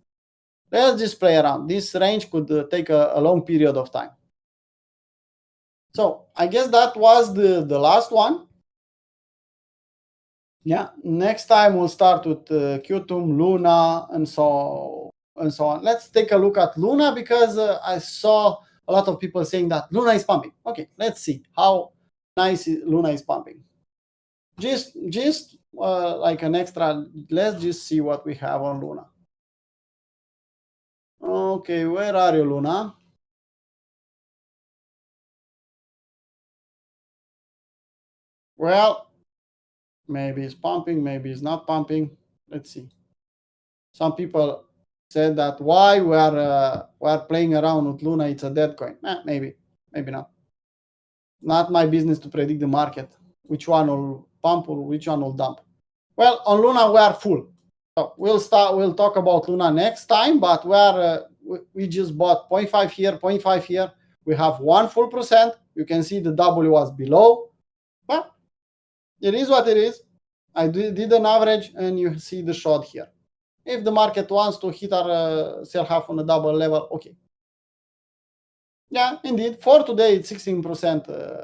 just play around. This range could take a long period of time. So I guess that was the last one. Yeah, next time we'll start with Qtum, Luna, and so on. Let's take a look at Luna because I saw a lot of people saying that Luna is pumping. Okay, let's see how nice Luna is pumping. Just like an extra, let's just see what we have on Luna. Okay, where are you, Luna? Well, maybe it's pumping, maybe it's not pumping. Let's see. Some people said that why we are playing around with Luna, it's a dead coin. Maybe not. Not my business to predict the market, which one will pump or which one will dump. Well, on Luna we are full. So we'll talk about Luna next time, but we just bought 0.5 here, 0.5 here. We have 1 full percent. You can see the W was below, but it is what it is. I did an average and you see the short here. If the market wants to hit our sell half on a double level, okay. Yeah, indeed. For today, it's 16%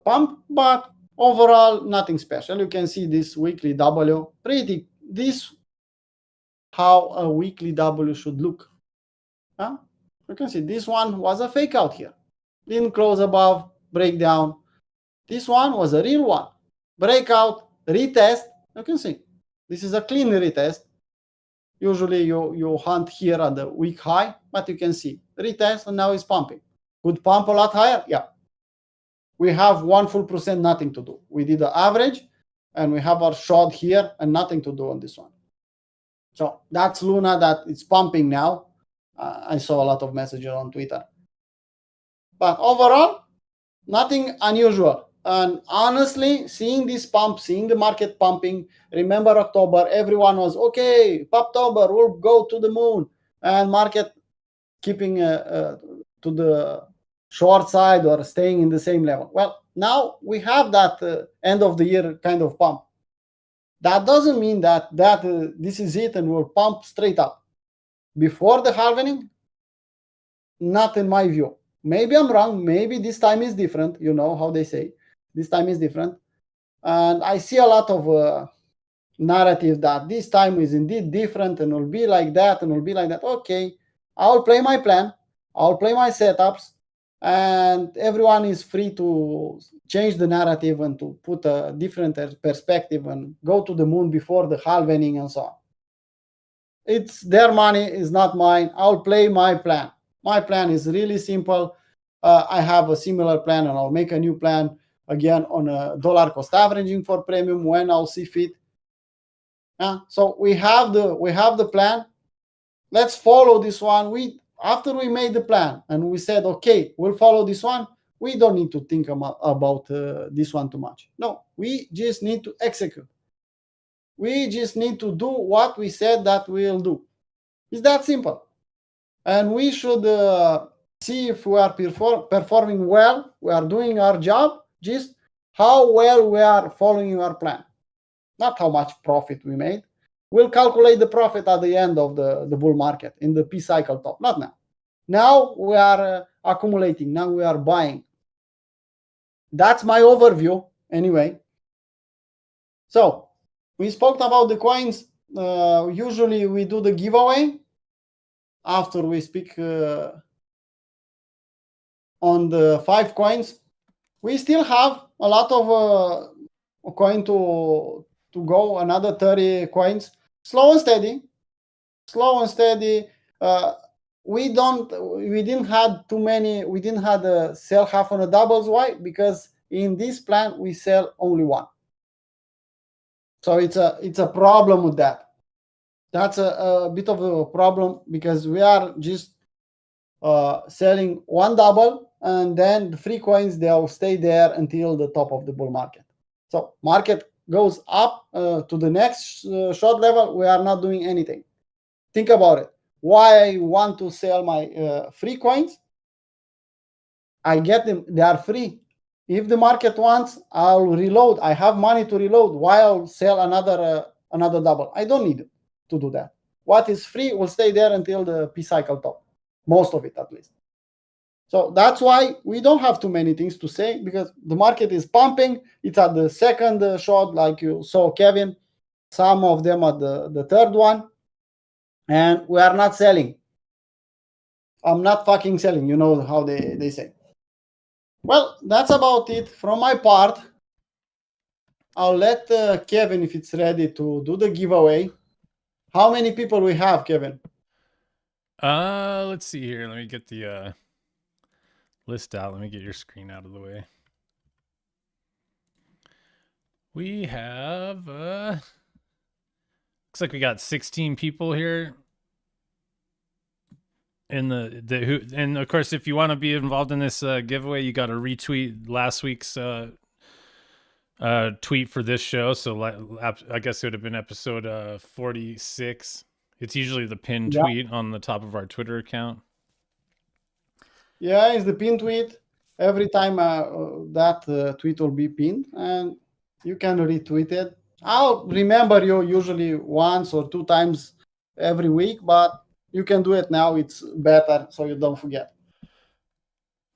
pump, but overall, nothing special. You can see this weekly W. This how a weekly W should look. Huh? You can see this one was a fake out here. Didn't close above, breakdown. This one was a real one. Breakout, retest. You can see this is a clean retest. Usually you hunt here at the week high, but you can see retest and now it's pumping. Could pump a lot higher? Yeah. We have 1 full percent, nothing to do. We did the average and we have our short here and nothing to do on this one. So that's Luna that it's pumping now. I saw a lot of messages on Twitter. But overall, nothing unusual. And honestly, seeing this pump, seeing the market pumping, remember October, everyone was, okay, October, we'll go to the moon. And market keeping to the short side or staying in the same level. Well, now we have that end of the year kind of pump. That doesn't mean that this is it and we'll pump straight up. Before the halvening, not in my view. Maybe I'm wrong. Maybe this time is different. You know how they say this time is different. And I see a lot of narrative that this time is indeed different and will be like that and will be like that. Okay, I'll play my plan. I'll play my setups. And everyone is free to change the narrative and to put a different perspective and go to the moon before the halvening and so on. It's their money, it's not mine. I'll play my plan. My plan is really simple. I have a similar plan and I'll make a new plan again on a dollar cost averaging for premium when I'll see fit. So we have the plan. Let's follow this one. After we made the plan and we said, okay, we'll follow this one, we don't need to think about this one too much. No, we just need to execute. We just need to do what we said that we'll do. It's that simple. And we should see if we are performing well, we are doing our job, just how well we are following our plan. Not how much profit we made. We'll calculate the profit at the end of the bull market in the P cycle top, not now. Now we are accumulating, now we are buying. That's my overview anyway. So we spoke about the coins. Usually we do the giveaway after we speak on the 5 coins. We still have a lot of coin to go, another 30 coins. slow and steady, slow and steady. Uh, we didn't had too many. We didn't had sell half on the doubles. Why? Because in this plan we sell only one. So it's a problem with that. That's a bit of a problem because we are just selling one double, and then the free coins, they'll stay there until the top of the bull market. So market goes up to the next short level, we are not doing anything. Think about it. Why I want to sell my free coins? I get them, they are free. If the market wants, I'll reload. I have money to reload. Why I'll sell another double? I don't need to do that. What is free will stay there until the P cycle top, most of it at least. So that's why we don't have too many things to say, because the market is pumping. It's at the second shot, like you saw, Kevin. Some of them at the third one, and we are not selling. I'm not fucking selling. You know how they say. Well, that's about it from my part. I'll let Kevin, if it's ready, to do the giveaway. How many people we have, Kevin? Let's see here. Let me get the list out. Let me get your screen out of the way. We have looks like we got 16 people here in the who, and of course, if you want to be involved in this giveaway, you got to retweet last week's tweet for this show. So I guess it would have been episode 46. It's usually the pinned Yeah. tweet on the top of our Twitter account. Yeah, it's the pin tweet. Every time that tweet will be pinned, and you can retweet it. I'll remember you usually once or two times every week, but you can do it now. It's better so you don't forget.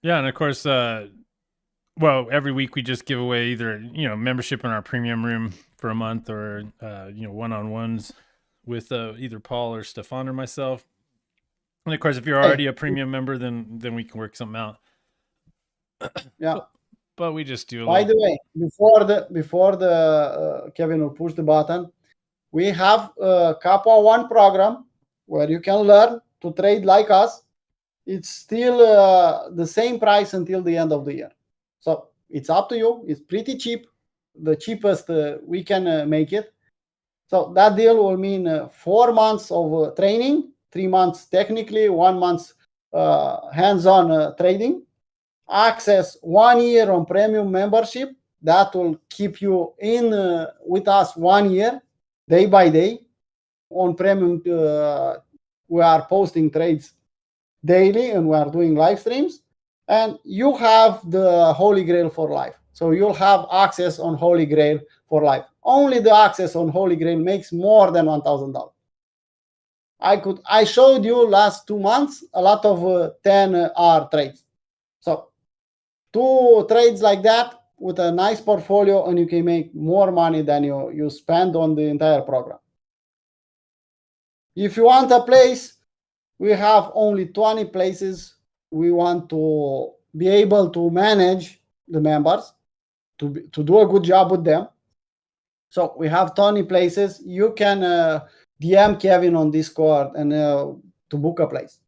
Yeah, and of course, well, every week we just give away either membership in our premium room for a month, or one-on-ones with either Paul or Stefan or myself. And of course, if you're already a premium member, then we can work something out. Yeah. But we just do a By little. the way, before the Kevin will push the button, we have a Kappa One program where you can learn to trade like us. It's still the same price until the end of the year. So it's up to you. It's pretty cheap, the cheapest we can make it. So that deal will mean 4 months of training, 3 months technically, 1 month hands-on trading, access 1 year on premium membership. That will keep you in with us 1 year, day by day. On premium, we are posting trades daily, and we are doing live streams. And you have the Holy Grail for life. So you'll have access on Holy Grail for life. Only the access on Holy Grail makes more than $1,000. I showed you last 2 months a lot of 10R trades. So 2 trades like that with a nice portfolio, and you can make more money than you spend on the entire program. If you want a place, we have only 20 places. We want to be able to manage the members, to do a good job with them. So we have 20 places. You can DM Kevin on Discord and to book a place.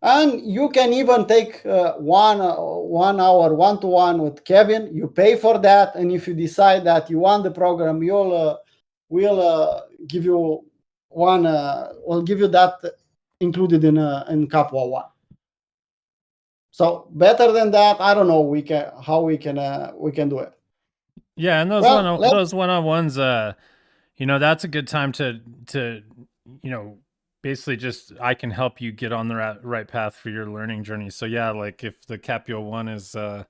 And you can even take 1 hour one-to-one with Kevin. You pay for that, and if you decide that you want the program, we'll give you one. We'll give you that included in Capua One. So better than that, I don't know. How we can do it. Yeah, and those one-on-ones, that's a good time to basically just, I can help you get on the right path for your learning journey. So yeah, like if the Capua One is the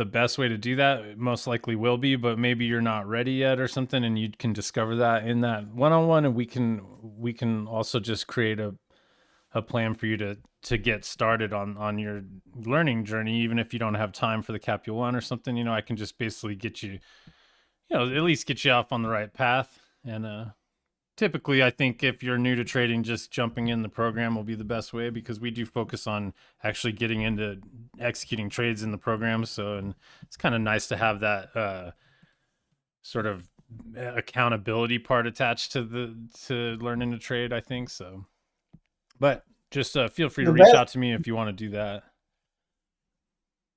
best way to do that, it most likely will be, but maybe you're not ready yet or something, and you can discover that in that one-on-one, and we can also just create a plan for you to get started on your learning journey, even if you don't have time for the Capua One or something. I can just basically get you, at least get you off on the right path. And typically, I think if you're new to trading, just jumping in the program will be the best way, because we do focus on actually getting into executing trades in the program. So, and it's kind of nice to have that sort of accountability part attached to learning to trade, I think so. But just feel free to The reach best out to me if you want to do that.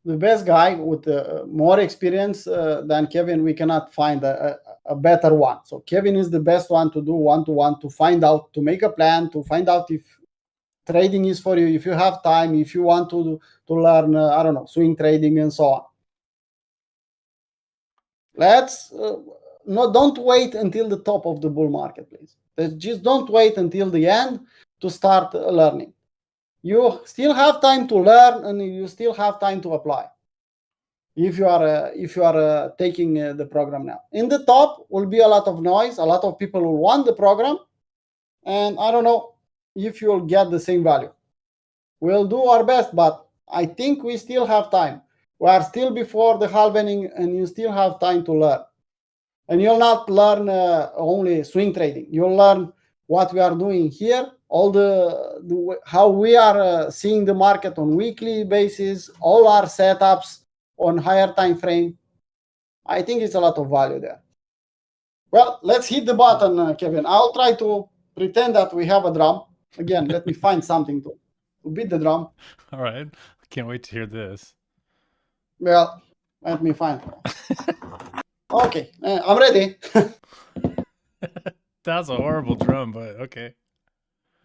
the best guy with more experience than Kevin, we cannot find a better one. So Kevin is the best one to do one-to-one, to find out, to make a plan, to find out if trading is for you, if you have time, if you want to learn, I don't know, swing trading and so on. Let's no, don't wait until the top of the bull market, please. Just don't wait until the end to start learning. You still have time to learn, and you still have time to apply. If you are taking the program now, in the top will be a lot of noise. A lot of people will want the program, and I don't know if you'll get the same value. We'll do our best, but I think we still have time. We are still before the halvening, and you still have time to learn. And you'll not learn only swing trading. You'll learn what we are doing here, all the how we are seeing the market on weekly basis, all our setups on higher time frame. I think it's a lot of value there. Well, let's hit the button, Kevin. I'll try to pretend that we have a drum. Again, let me find something to beat the drum. All right. I can't wait to hear this. Well, let me find. Okay, I'm ready. That's a horrible drum, but okay.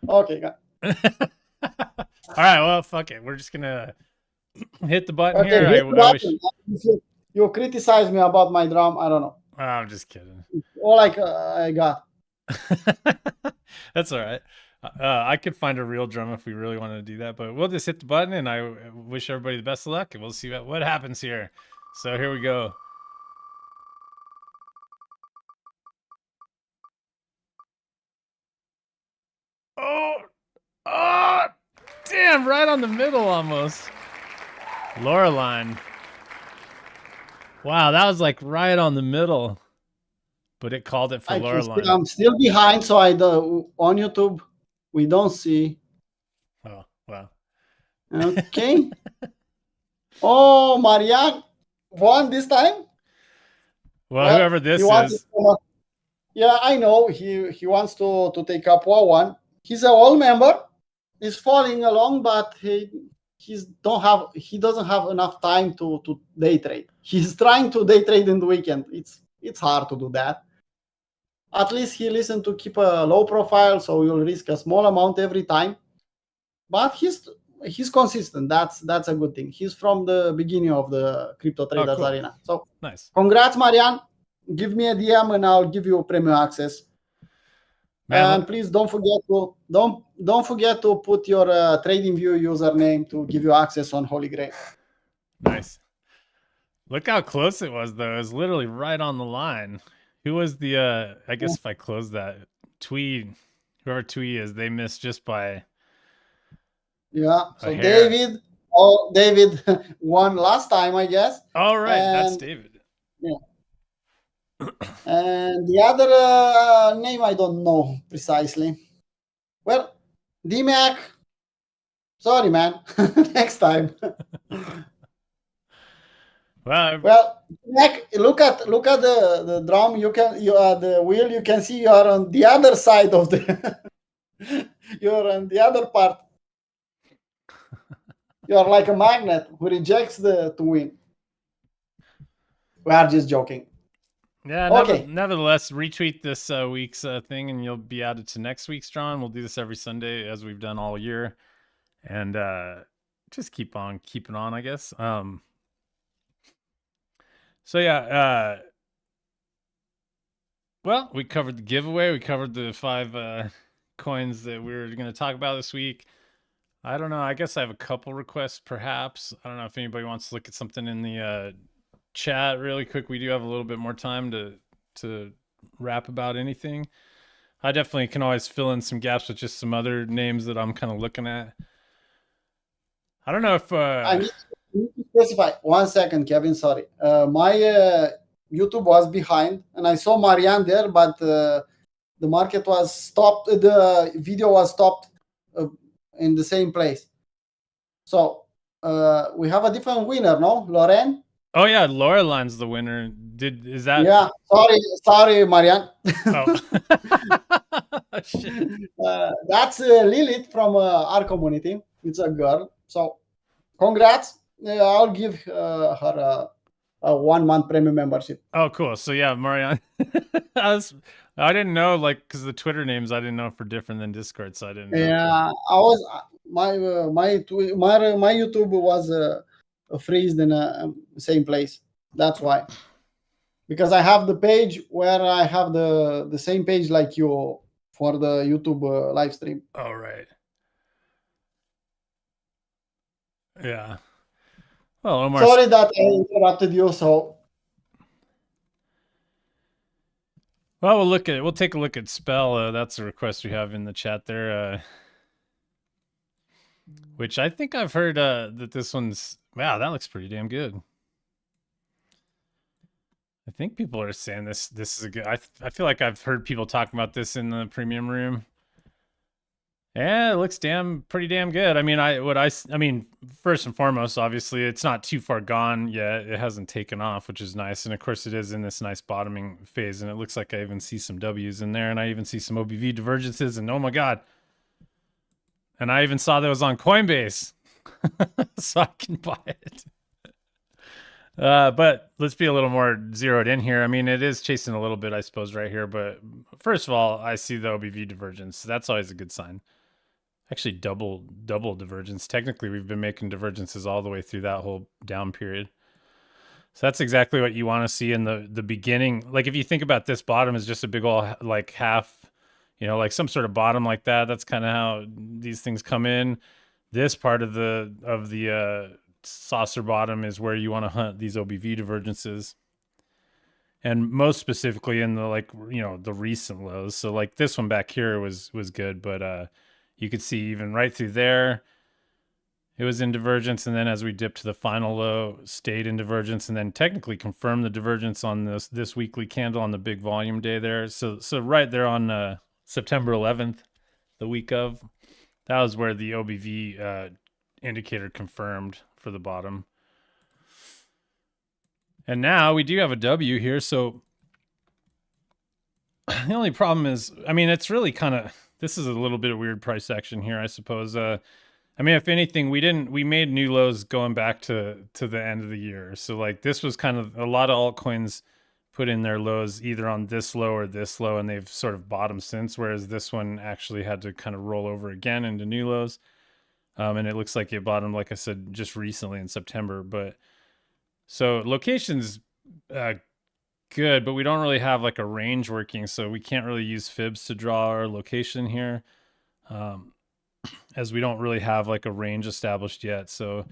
Okay. All right. Well, fuck it. We're just gonna hit the button Okay, here. hit the I wish. button. You criticize me about my drum. I don't know. Oh, I'm just kidding. All I got. That's all right. I could find a real drum if we really wanted to do that, but we'll just hit the button, and I wish everybody the best of luck, and we'll see what happens here. So here we go. Oh, damn, right on the middle almost. Laureline. Wow, that was like right on the middle. But it called it for Laureline. I'm still behind, so on YouTube we don't see. Oh, wow. Okay. Oh, Marianne won this time. Well, whoever this is. Yeah, I know. He wants to take up one. He's an old member. He's following along, but he doesn't have enough time to day trade. He's trying to day trade in the weekend. It's hard to do that. At least he listened to keep a low profile, so you'll risk a small amount every time. But he's consistent. That's a good thing. He's from the beginning of the Crypto Traders Arena. So nice. Congrats, Marian. Give me a DM and I'll give you premium access. Man, and please don't forget to put your TradingView username to give you access on Holy Grail. Nice. Look how close it was, though. It was literally right on the line. Who was the? I guess if I close that, Twee, whoever Twee is, they missed just by. Yeah. So David won last time, I guess. All right, that's David. Yeah. And the other name I don't know precisely. Well, DMAC. Sorry, man. Next time. Well, look at the drum. The wheel. You can see you are on the other side of the. You're on the other part. You are like a magnet who rejects to win. We are just joking. Yeah. Okay. Nevertheless, retweet this week's thing, and you'll be added to next week's draw. We'll do this every Sunday as we've done all year, and just keep on keeping on, I guess. So yeah, well, we covered the giveaway. We covered the 5 coins that we were going to talk about this week. I don't know. I guess I have a couple requests, perhaps. I don't know if anybody wants to look at something in the chat really quick. We do have a little bit more time to rap about anything. I definitely can always fill in some gaps with just some other names that I'm kind of looking at. I don't know if I need to specify 1 second, Kevin. Sorry, my YouTube was behind, and I saw Marianne there, but the market was stopped. The video was stopped in the same place. So we have a different winner, no, Loren? Oh yeah, Laureline's the winner. Is that? Yeah, sorry, Marianne. Oh, shit. That's Lilith from our community. It's a girl. So congrats. I'll give her a 1 month premium membership. Oh, cool. So yeah, Marianne. I was, I didn't know like because the Twitter names I didn't know if were different than Discord, so I didn't know. Yeah, I was my YouTube was freezed in a same place. That's why, because I have the page where I have the same page like you for the YouTube live stream. Oh right. Yeah. Well, Omar. Sorry that I interrupted you. So Well, we'll take a look at spell. That's a request we have in the chat there. Which I think I've heard that this one's wow, that looks pretty damn good. I think people are saying this is a good. I feel like I've heard people talking about this in the premium room. Yeah, it looks pretty damn good. I mean, I mean, first and foremost, obviously, it's not too far gone yet. It hasn't taken off, which is nice. And of course, it is in this nice bottoming phase. And it looks like I even see some W's in there, and I even see some OBV divergences. And oh my god! And I even saw that was on Coinbase, so I can buy it. But let's be a little more zeroed in here. I mean, it is chasing a little bit, I suppose, right here. But first of all, I see the OBV divergence. So that's always a good sign. Actually, double divergence. Technically, we've been making divergences all the way through that whole down period. So that's exactly what you want to see in the beginning. Like if you think about this bottom is just a big old like half, like some sort of bottom like that. That's kind of how these things come in. This part of the saucer bottom is where you want to hunt these OBV divergences, and most specifically in the recent lows. So like this one back here was good, but you could see even right through there it was in divergence, and then as we dipped to the final low, stayed in divergence, and then technically confirmed the divergence on this weekly candle on the big volume day there. So right there on September 11th, the week of, that was where the OBV indicator confirmed for the bottom. And now we do have a W here. So the only problem is, I mean, it's really kind of, this is a little bit of weird price action here, I suppose. I mean, if anything, we made new lows going back to the end of the year. So like this was kind of a lot of altcoins put in their lows either on this low or this low, and they've sort of bottomed since, whereas this one actually had to kind of roll over again into new lows. And it looks like it bottomed, like I said, just recently in September. But so location's good, but we don't really have like a range working, so we can't really use fibs to draw our location here, as we don't really have like a range established yet. So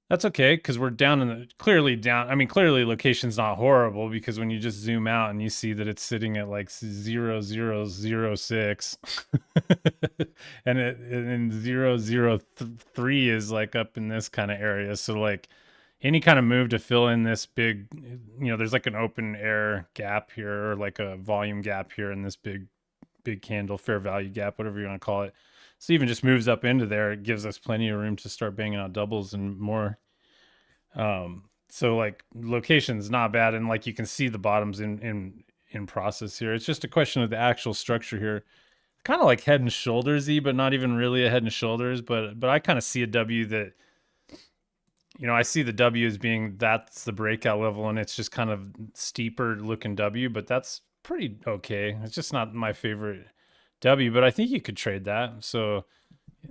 that's okay because we're down in the clearly down. I mean, clearly location's not horrible because when you just zoom out and you see that it's sitting at like 0.0006 and and 0.003 is like up in this kind of area. So like any kind of move to fill in this big, there's like an open air gap here or like a volume gap here in this big candle, fair value gap, whatever you want to call it. So even just moves up into there, it gives us plenty of room to start banging out doubles and more. So like location's not bad, and like you can see the bottoms in process here. It's just a question of the actual structure here. Kind of like head and shouldersy, but not even really a head and shoulders. But I kind of see a W that, I see the W as being that's the breakout level, and it's just kind of steeper looking W, but that's pretty okay. It's just not my favorite W, but I think you could trade that. So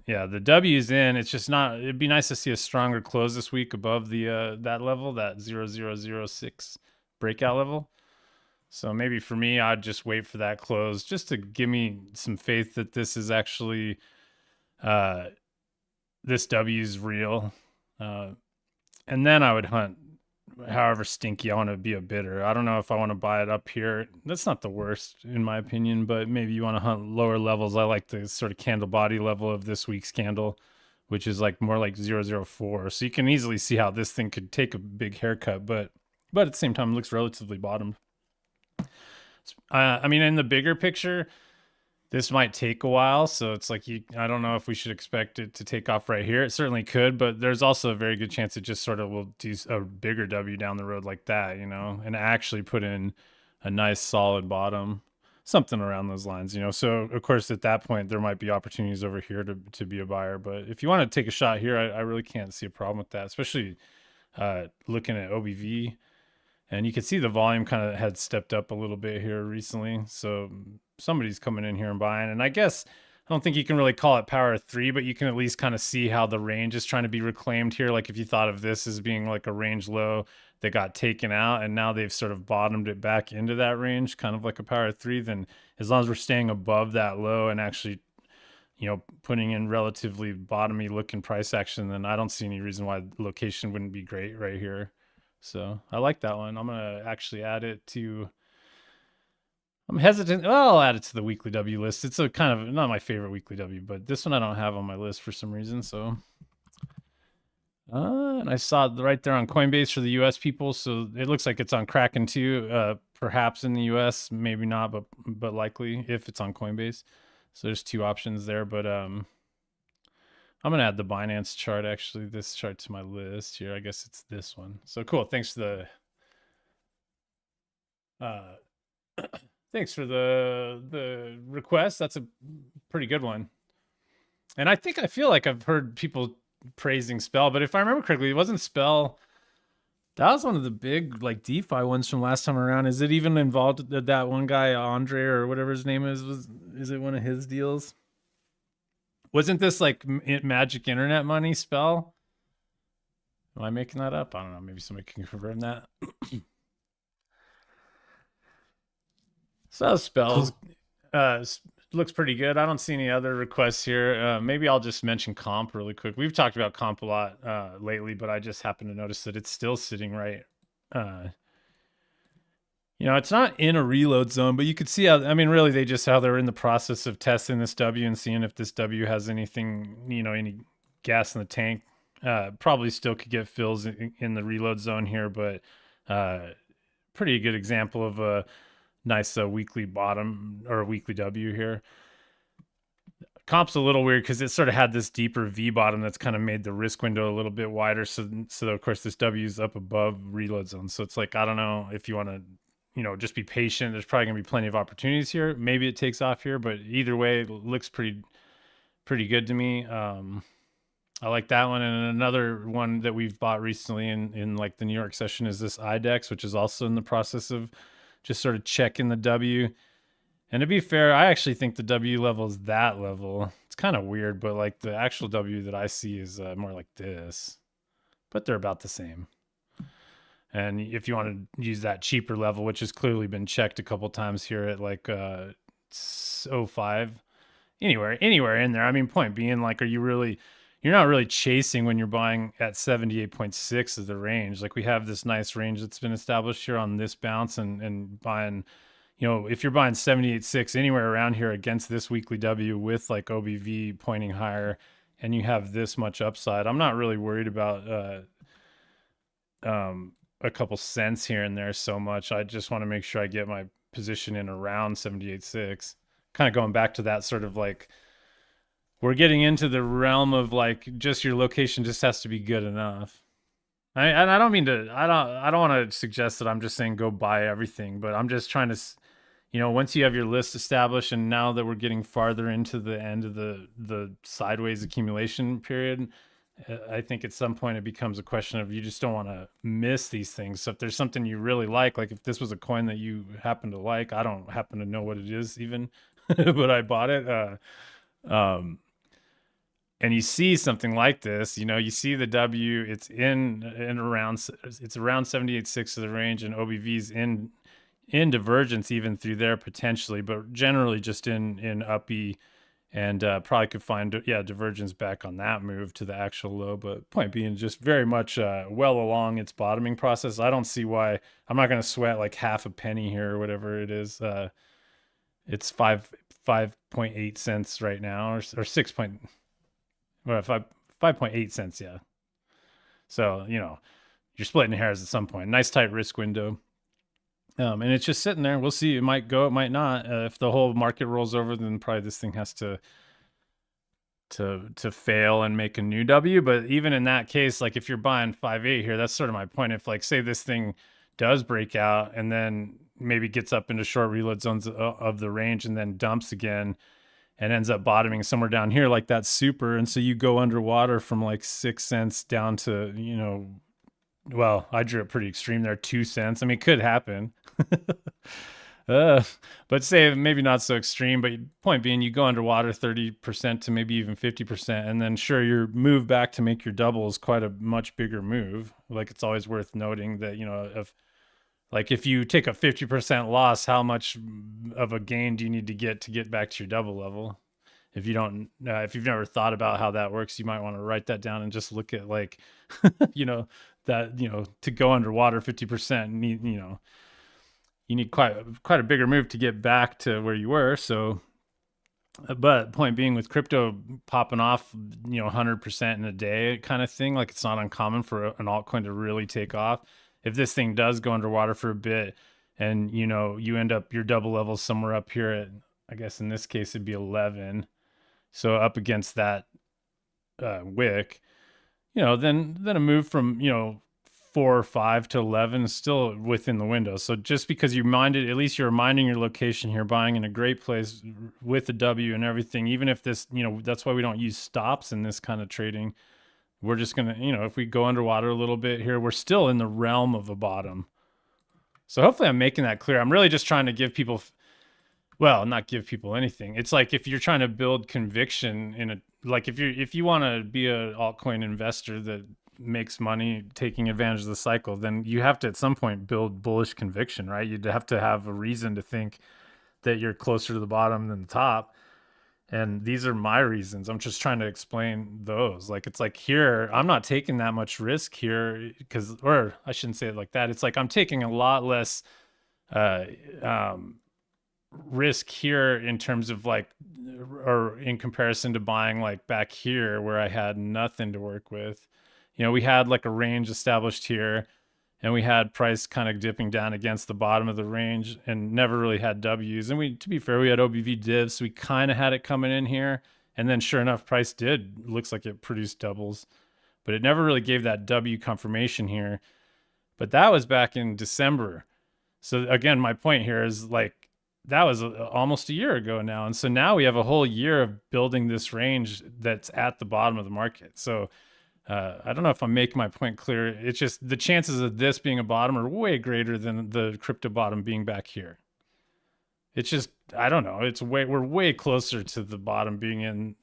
yeah, the W's in. It's just not. It'd be nice to see a stronger close this week above the that level, that 0.006 breakout level. So maybe for me, I'd just wait for that close, just to give me some faith that this is actually this W is real, and then I would hunt. However stinky I want to be a bidder. I don't know if I want to buy it up here. That's not the worst in my opinion, but maybe you want to hunt lower levels. I like the sort of candle body level of this week's candle, which is like more like 0.004. So you can easily see how this thing could take a big haircut, but at the same time, it looks relatively bottomed. I mean, in the bigger picture, this might take a while, so it's like I don't know if we should expect it to take off right here. It certainly could, but there's also a very good chance it just sort of will do a bigger W down the road like that, and actually put in a nice solid bottom, something around those lines, So of course at that point there might be opportunities over here to be a buyer, but if you want to take a shot here, I really can't see a problem with that, especially looking at OBV. And you can see the volume kind of had stepped up a little bit here recently. So somebody's coming in here and buying. And I guess I don't think you can really call it power three, but you can at least kind of see how the range is trying to be reclaimed here. Like if you thought of this as being like a range low that got taken out and now they've sort of bottomed it back into that range, kind of like a power three, then as long as we're staying above that low and actually putting in relatively bottomy looking price action, then I don't see any reason why location wouldn't be great right here. So I like that one. I'm gonna actually add it to. I'm hesitant. Well, I'll add it to the weekly W list. It's a kind of not my favorite weekly W, but this one I don't have on my list for some reason. So, and I saw it right there on Coinbase for the U.S. people. So it looks like it's on Kraken too. Perhaps in the U.S., maybe not, but likely if it's on Coinbase. So there's two options there, but I'm gonna add the Binance chart, actually, this chart to my list here. I guess it's this one. So cool. Thanks for the thanks for the request. That's a pretty good one. And I feel like I've heard people praising Spell, but if I remember correctly, it wasn't Spell. That was one of the big like DeFi ones from last time around. Is it even involved that one guy, Andre or whatever his name is it one of his deals? Wasn't this like magic internet money Spell? Am I making that up? I don't know. Maybe somebody can confirm that. So Spells looks pretty good. I don't see any other requests here. Maybe I'll just mention comp really quick. We've talked about comp a lot lately, but I just happen to notice that it's still sitting right. It's not in a reload zone, but you could see how, I mean, really they just how they're in the process of testing this W and seeing if this W has anything, any gas in the tank. Probably still could get fills in the reload zone here, but pretty good example of a nice weekly bottom or a weekly W here. Comp's a little weird because it sort of had this deeper V bottom that's kind of made the risk window a little bit wider. So of course this W is up above reload zone. So it's like, I don't know if you want to, just be patient. There's probably gonna be plenty of opportunities here. Maybe it takes off here, but either way, it looks pretty good to me. I like that one. And another one that we've bought recently in like the New York session is this IDEX, which is also in the process of just sort of checking the W. And to be fair, I actually think the W level is that level. It's kind of weird, but like the actual W that I see is more like this, but they're about the same. And if you want to use that cheaper level, which has clearly been checked a couple times here at like 05, anywhere in there. I mean, point being, like, you're not really chasing when you're buying at 78.6 as the range. Like we have this nice range that's been established here on this bounce and buying, if you're buying 78.6 anywhere around here against this weekly W with like OBV pointing higher and you have this much upside, I'm not really worried about a couple cents here and there so much. I just want to make sure I get my position in around 78.6. Kind of going back to that sort of like, we're getting into the realm of like just your location just has to be good enough. And I don't mean to, I don't want to suggest that I'm just saying go buy everything, but I'm just trying to, once you have your list established and now that we're getting farther into the end of the sideways accumulation period, I think at some point it becomes a question of you just don't want to miss these things. So if there's something you really like if this was a coin that you happen to like, I don't happen to know what it is even, but I bought it. And you see something like this, you see the W, it's it's around 78.6 of the range, and OBV's in divergence even through there potentially, but generally just in uppy. And probably could find divergence back on that move to the actual low, but point being just very much well along its bottoming process. I don't see why I'm not going to sweat like half a penny here or whatever it is. It's 5.8 cents right now, or 5.8 cents, yeah. So you're splitting hairs at some point. Nice tight risk window. And it's just sitting there. We'll see. It might go, it might not. If the whole market rolls over, then probably this thing has to fail and make a new W. But even in that case, like if you're buying 5.8 here, that's sort of my point. If like say this thing does break out and then maybe gets up into short reload zones of the range and then dumps again and ends up bottoming somewhere down here, like that's super. And so you go underwater from like 6 cents down to, well, I drew it pretty extreme there, 2 cents. I mean, it could happen. uh, but say maybe not so extreme. But point being, you go underwater 30% to maybe even 50%, and then sure, your move back to make your double is quite a much bigger move. Like it's always worth noting that if you take a 50% loss, how much of a gain do you need to get back to your double level? If you don't, if you've never thought about how that works, you might want to write that down and just look at like, to go underwater 50%, you need quite a bigger move to get back to where you were. So, but point being, with crypto popping off, 100% in a day kind of thing, like it's not uncommon for an altcoin to really take off. If this thing does go underwater for a bit, and you end up your double level somewhere up here at, I guess in this case it'd be 11, so up against that wick, then a move from 4 or 5 to 11 is still within the window. So just because you minded, at least you're minding your location here, buying in a great place with the W and everything. Even if this, that's why we don't use stops in this kind of trading. We're just gonna, if we go underwater a little bit here, we're still in the realm of a bottom. So hopefully I'm making that clear. I'm really just trying to give people, well, not give people anything. It's like if you're trying to build conviction in a, like if you want to be an altcoin investor that makes money taking advantage of the cycle, then you have to at some point build bullish conviction, right? You'd have to have a reason to think that you're closer to the bottom than the top. And these are my reasons. I'm just trying to explain those. Like it's like here, I'm not taking that much risk here or I shouldn't say it like that. It's like I'm taking a lot less uh, um, risk here in terms of like, or in comparison to buying like back here where I had nothing to work with. We had like a range established here, and we had price kind of dipping down against the bottom of the range and never really had W's. And to be fair, we had OBV divs, so we kind of had it coming in here. And then sure enough, price looks like it produced doubles, but it never really gave that W confirmation here. But that was back in December. So again, my point here is like, that was almost a year ago now. And so now we have a whole year of building this range that's at the bottom of the market. So I don't know if I'm making my point clear. It's just the chances of this being a bottom are way greater than the crypto bottom being back here. It's just, I don't know. We're way closer to the bottom being in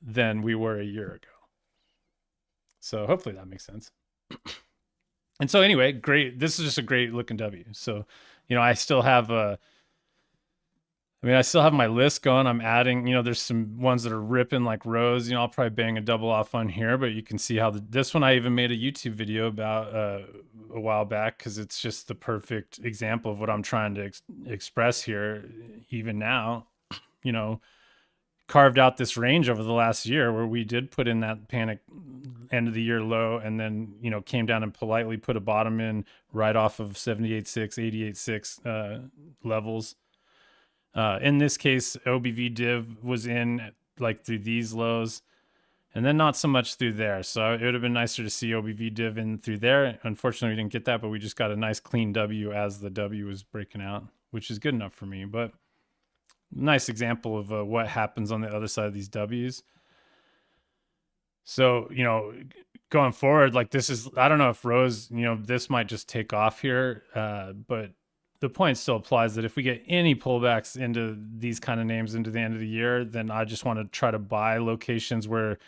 than we were a year ago. So hopefully that makes sense. And so anyway, great. This is just a great looking W. So, I still have I still have my list going. I'm adding, there's some ones that are ripping like Rose. I'll probably bang a double off on here, but you can see how this one I even made a YouTube video about a while back because it's just the perfect example of what I'm trying to express here. Even now, carved out this range over the last year where we did put in that panic end of the year low and then, came down and politely put a bottom in right off of 78.6, 88.6 levels. In this case, OBV div was in like through these lows and then not so much through there. So it would have been nicer to see OBV div in through there. Unfortunately, we didn't get that, but we just got a nice clean W as the W was breaking out, which is good enough for me. But nice example of what happens on the other side of these W's. So, going forward, like this is, I don't know if Rose, this might just take off here, but the point still applies that if we get any pullbacks into these kind of names into the end of the year, then I just want to try to buy locations where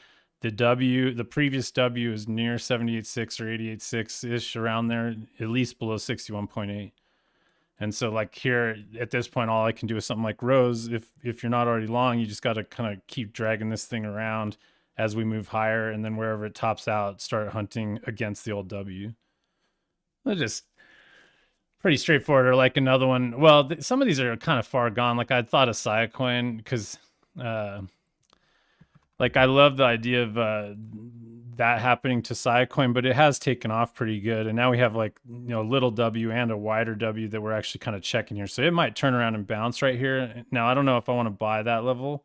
the previous W is near 78.6 or 88.6-ish, around there, at least below 61.8. And so like here at this point, all I can do is something like Rose. If you're not already long, you just got to kind of keep dragging this thing around as we move higher. And then wherever it tops out, start hunting against the old W. They're just pretty straightforward. Or like another one. Well, some of these are kind of far gone. Like I thought of Siacoin because like I love the idea of that happening to Siacoin, but it has taken off pretty good. And now we have like, a little W and a wider W that we're actually kind of checking here. So it might turn around and bounce right here. Now, I don't know if I want to buy that level.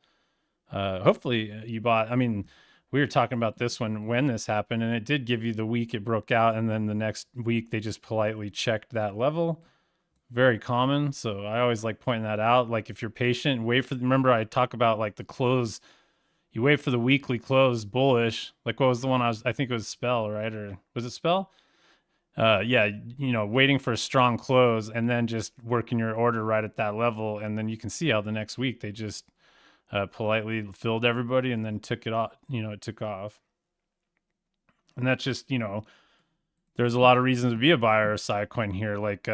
Hopefully you bought, I mean, we were talking about this one when this happened, and it did give you the week it broke out. And then the next week, they just politely checked that level. Very common. So I always like pointing that out. Like if you're patient, remember I talk about like the close, you wait for the weekly close bullish. Like what was the one I think it was Spell, right? Or was it Spell? Yeah, waiting for a strong close and then just working your order right at that level. And then you can see how the next week they just politely filled everybody and then took it off, it took off. And that's just, there's a lot of reasons to be a buyer of Siacoin here. Like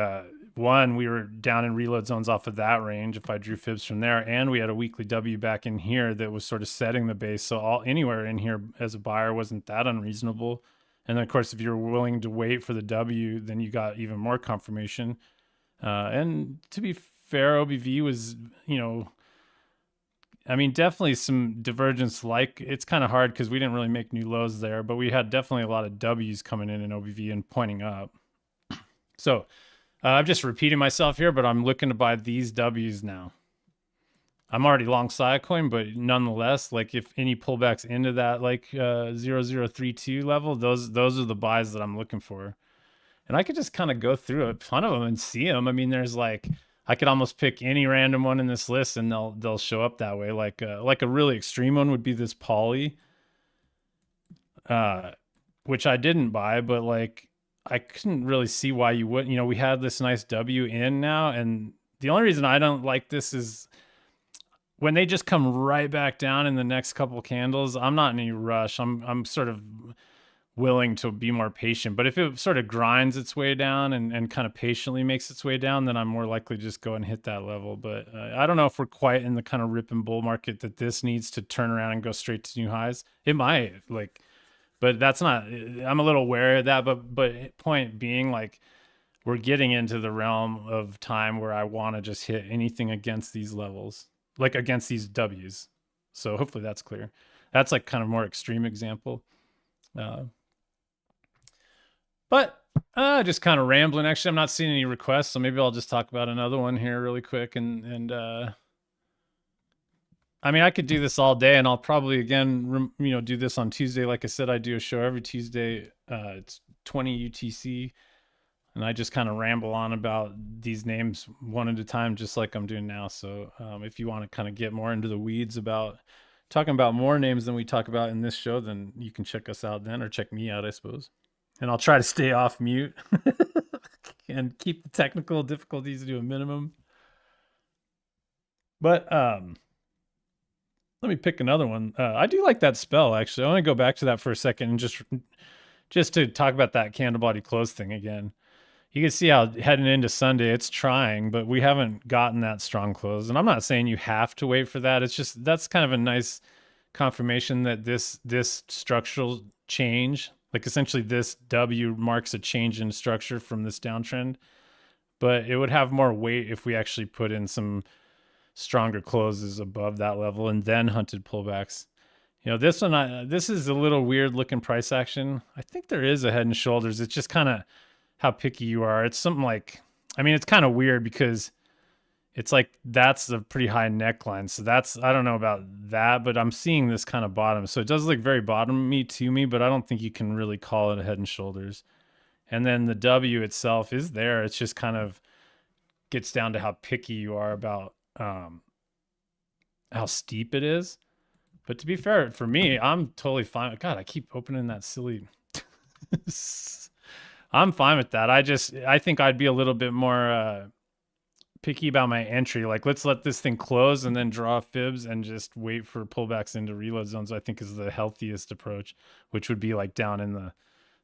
one, we were down in reload zones off of that range if I drew fibs from there, and we had a weekly W back in here that was sort of setting the base. So anywhere in here as a buyer wasn't that unreasonable. And then of course, if you're willing to wait for the W, then you got even more confirmation. And to be fair, OBV was, I mean, definitely some divergence. Like it's kind of hard because we didn't really make new lows there, but we had definitely a lot of W's coming in OBV and pointing up. So I'm just repeating myself here, but I'm looking to buy these W's now. I'm already long Siacoin, but nonetheless, like if any pullbacks into that like 0032 level, those are the buys that I'm looking for. And I could just kind of go through a ton of them and see them. I mean, there's like I could almost pick any random one in this list and they'll show up that way. Like a really extreme one would be this poly, which I didn't buy, but like I couldn't really see why you wouldn't. We had this nice W in now, and the only reason I don't like this is when they just come right back down in the next couple candles. I'm not in any rush. I'm sort of willing to be more patient. But if it sort of grinds its way down and kind of patiently makes its way down, then I'm more likely to just go and hit that level. But I don't know if we're quite in the kind of rip and bull market that this needs to turn around and go straight to new highs. It might, but that's not, I'm a little wary of that. But point being, like, we're getting into the realm of time where I want to just hit anything against these levels, like against these W's. So hopefully that's clear. That's like kind of more extreme example. But just kind of rambling. Actually, I'm not seeing any requests, so maybe I'll just talk about another one here really quick. And I mean, I could do this all day, and I'll probably again, do this on Tuesday. Like I said, I do a show every Tuesday. It's 20 UTC, and I just kind of ramble on about these names one at a time, just like I'm doing now. So if you want to kind of get more into the weeds about talking about more names than we talk about in this show, then you can check us out then, or check me out, I suppose. And I'll try to stay off mute and keep the technical difficulties to a minimum. But let me pick another one. I do like that spell, actually. I want to go back to that for a second and just to talk about that candle body close thing again. You can see how heading into Sunday, it's trying, but we haven't gotten that strong close. And I'm not saying you have to wait for that. It's just that's kind of a nice confirmation that this structural change, like essentially this W marks a change in structure from this downtrend. But it would have more weight if we actually put in some stronger closes above that level and then hunted pullbacks. This one, this is a little weird looking price action. I think there is a head and shoulders. It's just kind of how picky you are. It's something like, I mean, it's kind of weird because it's like that's a pretty high neckline. So I don't know about that, but I'm seeing this kind of bottom. So it does look very bottom-y to me, but I don't think you can really call it a head and shoulders. And then the W itself is there. It's just kind of gets down to how picky you are about how steep it is. But to be fair, for me, I'm totally fine. God, I keep opening that silly. I'm fine with that. I think I'd be a little bit more picky about my entry. Like, let's let this thing close and then draw fibs and just wait for pullbacks into reload zones. I think is the healthiest approach, which would be like down in the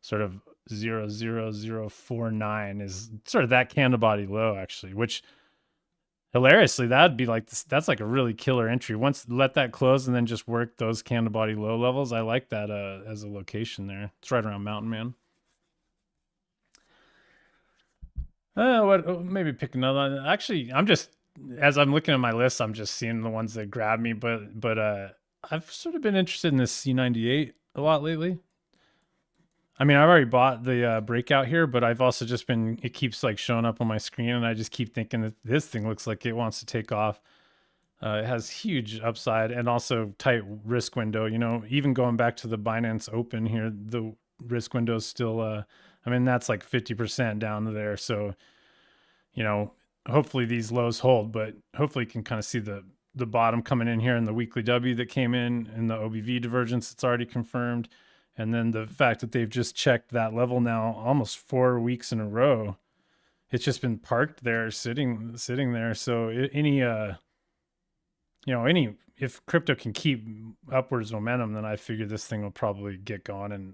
sort of 00049 is sort of that candle body low, actually, which hilariously, that'd be like that's like a really killer entry. Once let that close and then just work those candle body low levels. I like that as a location there. It's right around Mountain Man. Maybe pick another one. Actually, as I'm looking at my list, I'm just seeing the ones that grab me. But I've sort of been interested in this C98 a lot lately. I mean, I've already bought the breakout here, but I've also just been, it keeps like showing up on my screen, and I just keep thinking that this thing looks like it wants to take off. It has huge upside and also tight risk window. You know, even going back to the Binance Open here, the risk window is still, I mean, that's like 50% down there. So, you know, hopefully these lows hold, but hopefully you can kind of see the bottom coming in here in the weekly W that came in the OBV divergence that's already confirmed. And then the fact that they've just checked that level now almost 4 weeks in a row. It's just been parked there, sitting there. So any any if crypto can keep upwards momentum, then I figure this thing will probably get going. And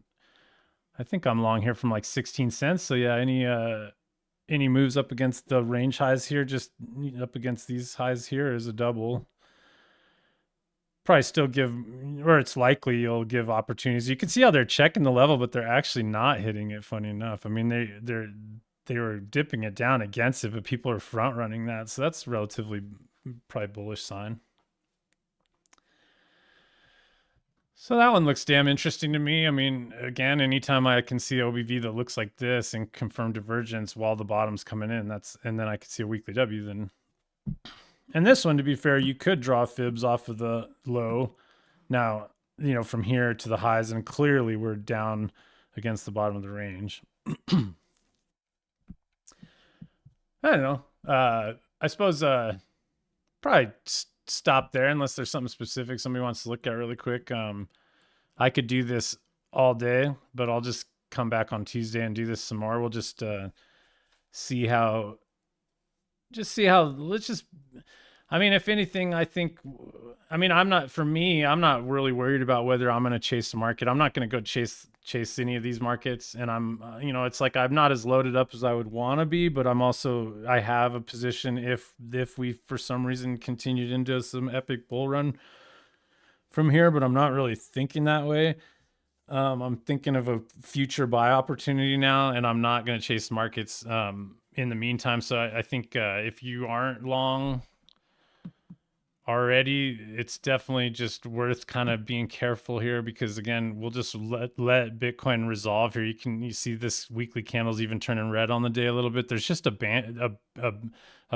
I think I'm long here from like 16 cents. So yeah, any moves up against the range highs here, just up against these highs here is a double. Probably still give, or it's likely you'll give opportunities. You can see how they're checking the level, but they're actually not hitting it. Funny enough, I mean they were dipping it down against it, but people are front running that, so that's relatively probably bullish sign. So that one looks damn interesting to me. I mean, again, anytime I can see OBV that looks like this and confirm divergence while the bottom's coming in, and then I could see a weekly W, then. And this one, to be fair, you could draw fibs off of the low. Now, from here to the highs, and clearly we're down against the bottom of the range. I don't know. I suppose probably stop there unless there's something specific somebody wants to look at really quick. I could do this all day, but I'll just come back on Tuesday and do this some more. We'll just see how. Let's just. I mean, if anything, I think. I mean, I'm not. For me, I'm not really worried about whether I'm going to chase the market. I'm not going to go chase any of these markets, and it's like I'm not as loaded up as I would want to be, but I have a position if we for some reason continued into some epic bull run from here, but I'm not really thinking that way. I'm thinking of a future buy opportunity now, and I'm not going to chase markets in the meantime. So I think if you aren't long already, it's definitely just worth kind of being careful here, because again, we'll just let Bitcoin resolve here. You see this weekly candles even turning red on the day a little bit. There's just a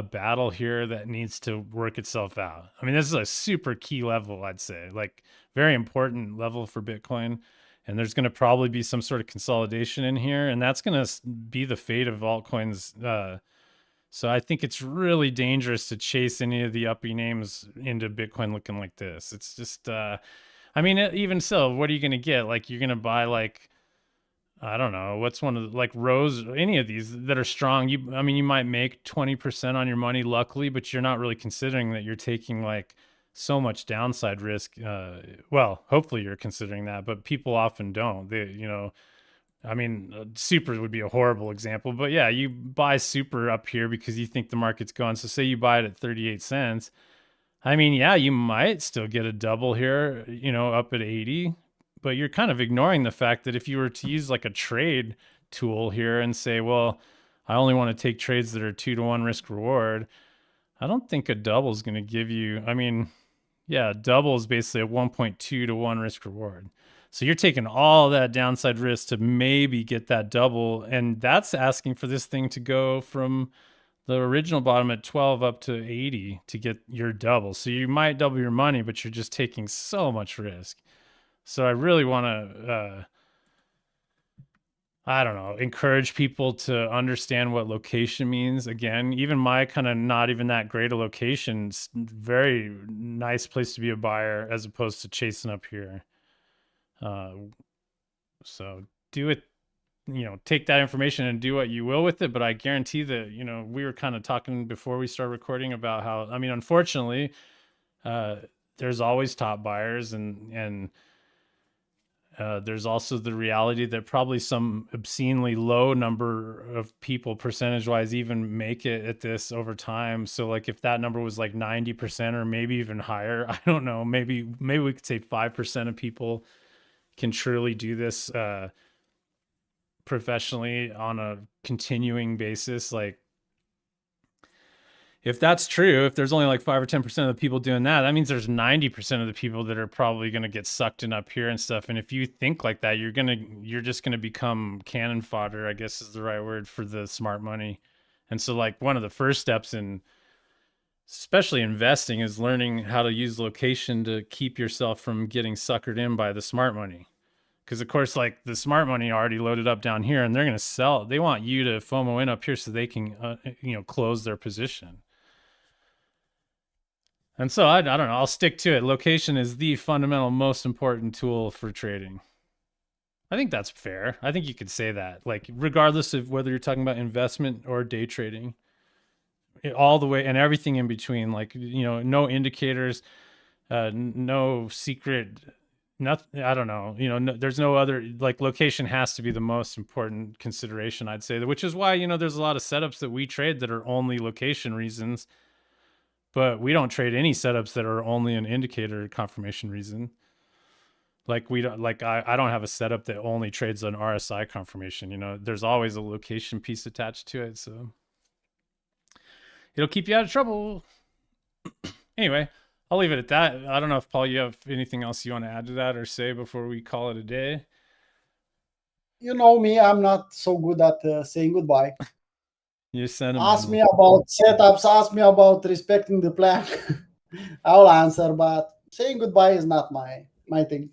battle here that needs to work itself out. I mean, this is a super key level, I'd say, like very important level for Bitcoin. And there's going to probably be some sort of consolidation in here, and that's going to be the fate of altcoins. So I think it's really dangerous to chase any of the uppy names into Bitcoin looking like this. It's just, I mean, even so, what are you going to get? Like, you're going to buy like, I don't know, what's one of the, like Rose, any of these that are strong. I mean, you might make 20% on your money, luckily, but you're not really considering that you're taking like so much downside risk. Well, hopefully you're considering that, but people often don't. I mean, super would be a horrible example, but yeah, you buy super up here because you think the market's going. So say you buy it at 38 cents. I mean, yeah, you might still get a double here, up at 80, but you're kind of ignoring the fact that if you were to use like a trade tool here and say, well, I only want to take trades that are 2-to-1 risk reward, I don't think a double is going to give you, I mean, yeah, double is basically a 1.2-to-1 risk reward. So you're taking all that downside risk to maybe get that double. And that's asking for this thing to go from the original bottom at 12 up to 80 to get your double. So you might double your money, but you're just taking so much risk. So I really want to, I don't know, encourage people to understand what location means. Again, even my kind of not even that great a location, very nice place to be a buyer as opposed to chasing up here. So do it, take that information and do what you will with it. But I guarantee that, we were kind of talking before we start recording about how, I mean, unfortunately, there's always top buyers, and there's also the reality that probably some obscenely low number of people percentage wise even make it at this over time. So like if that number was like 90% or maybe even higher, I don't know, maybe we could say 5% of people can truly do this professionally on a continuing basis. Like, if that's true, if there's only like 5 or 10% of the people doing that, that means there's 90% of the people that are probably going to get sucked in up here and stuff. And if you think like that, you're just going to become cannon fodder, I guess is the right word, for the smart money. And so, like, one of the first steps in especially investing is learning how to use location to keep yourself from getting suckered in by the smart money. Because of course, like, the smart money already loaded up down here, and they're going to sell. They want you to FOMO in up here so they can, close their position. And so I don't know. I'll stick to it. Location is the fundamental, most important tool for trading. I think that's fair. I think you could say that, like, regardless of whether you're talking about investment or day trading, all the way and everything in between. Like, no indicators, no secret, nothing. I don't know. No, there's no other, like, location has to be the most important consideration, I'd say. Which is why there's a lot of setups that we trade that are only location reasons, but we don't trade any setups that are only an indicator confirmation reason. Like, we don't, like, I don't have a setup that only trades an RSI confirmation. There's always a location piece attached to it, so it'll keep you out of trouble. Anyway, I'll leave it at that. I don't know if, Paul, you have anything else you want to add to that or say before we call it a day. You know me, I'm not so good at saying goodbye. You're sentimental. Ask me about setups, ask me about respecting the plan. I'll answer, but saying goodbye is not my thing.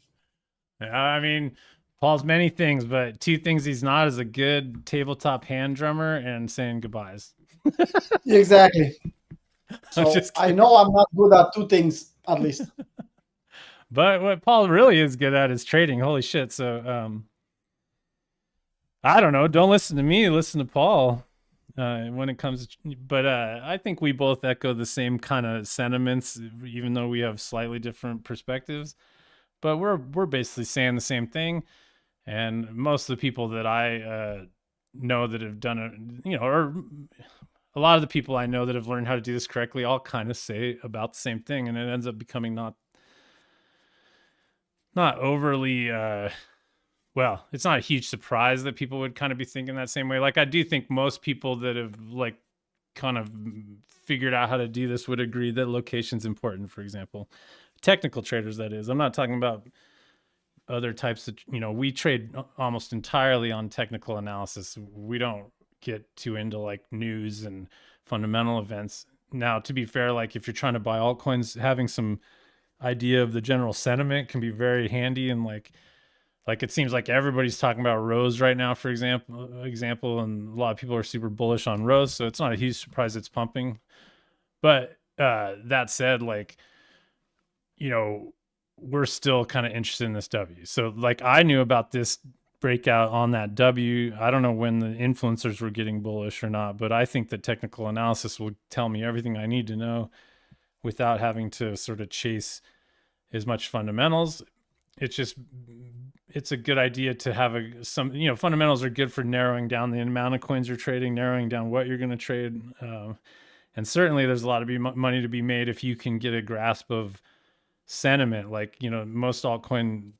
I mean, Paul's many things, but two things he's not is a good tabletop hand drummer and saying goodbyes. Exactly. So I know I'm not good at two things, at least. But what Paul really is good at is trading. Holy shit. So I don't know. Don't listen to me. Listen to Paul when it comes to, but I think we both echo the same kind of sentiments, even though we have slightly different perspectives. But we're basically saying the same thing. And most of the people that I know that have done it, or a lot of the people I know that have learned how to do this correctly, all kind of say about the same thing. And it ends up becoming not overly, well, it's not a huge surprise that people would kind of be thinking that same way. Like, I do think most people that have, like, kind of figured out how to do this would agree that location's important, for example. Technical traders, that is. I'm not talking about other types of, we trade almost entirely on technical analysis. We don't get too into, like, news and fundamental events. Now, to be fair, like, if you're trying to buy altcoins, having some idea of the general sentiment can be very handy. And like it seems like everybody's talking about Rose right now, for example, and a lot of people are super bullish on Rose, so it's not a huge surprise it's pumping. But that said, like, we're still kind of interested in this W. So, like, I knew about this breakout on that W. I don't know when the influencers were getting bullish or not, but I think that technical analysis will tell me everything I need to know without having to sort of chase as much fundamentals. It's a good idea to have some fundamentals are good for narrowing down the amount of coins you're trading, narrowing down what you're going to trade, and certainly there's a lot of money to be made if you can get a grasp of sentiment. Like, most altcoin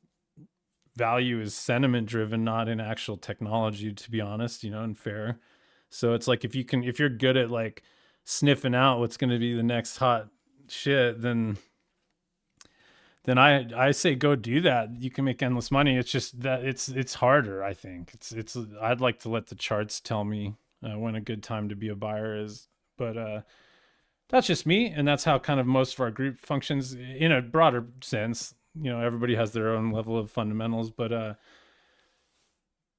value is sentiment driven, not in actual technology, to be honest, and fair. So it's like, if you're good at, like, sniffing out what's going to be the next hot shit, then I say go do that. You can make endless money. It's just that it's harder, I think. It's I'd like to let the charts tell me when a good time to be a buyer is. But that's just me, and that's how kind of most of our group functions in a broader sense. Everybody has their own level of fundamentals, but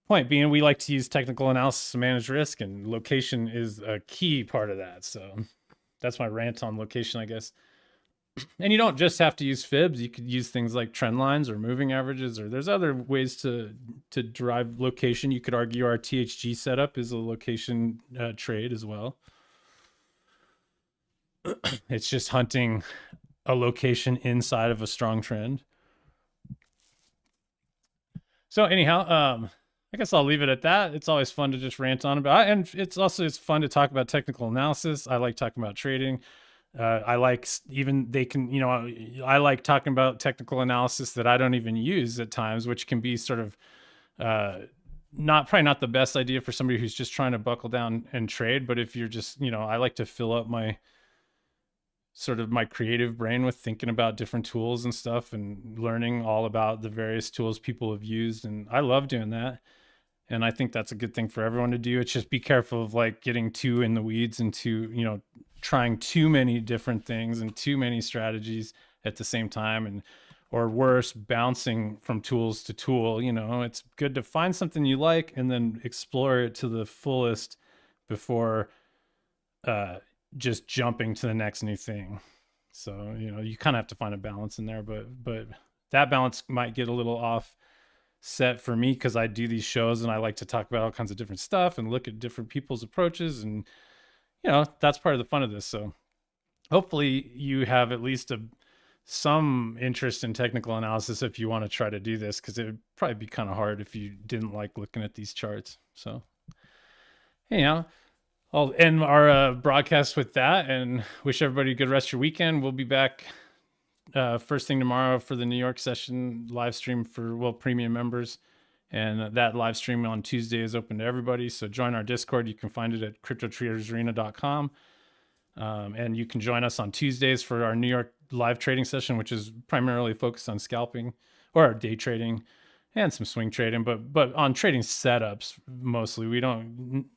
point being, we like to use technical analysis to manage risk, and location is a key part of that. So that's my rant on location, I guess. And you don't just have to use fibs. You could use things like trend lines or moving averages, or there's other ways to derive location. You could argue our THG setup is a location trade as well. It's just hunting a location inside of a strong trend. So anyhow, I guess I'll leave it at that. It's always fun to just rant on about, and it's fun to talk about technical analysis. I like talking about trading. I like, even they can, I like talking about technical analysis that I don't even use at times, which can be sort of probably not the best idea for somebody who's just trying to buckle down and trade. But if you're just, I like to fill up my sort of my creative brain with thinking about different tools and stuff and learning all about the various tools people have used. And I love doing that. And I think that's a good thing for everyone to do. It's just be careful of like getting too in the weeds and too, trying too many different things and too many strategies at the same time, and or worse, bouncing from tools to tool. It's good to find something you like and then explore it to the fullest before uh, just jumping to the next new thing. So, you kind of have to find a balance in there, but that balance might get a little off set for me because I do these shows and I like to talk about all kinds of different stuff and look at different people's approaches, and that's part of the fun of this. So hopefully you have at least some interest in technical analysis if you want to try to do this, because it would probably be kind of hard if you didn't like looking at these charts. So anyhow, I'll end our broadcast with that and wish everybody a good rest of your weekend. We'll be back first thing tomorrow for the New York session live stream for premium members. And that live stream on Tuesday is open to everybody. So join our Discord. You can find it at cryptotradersarena.com. And you can join us on Tuesdays for our New York live trading session, which is primarily focused on scalping or day trading and some swing trading, but on trading setups mostly.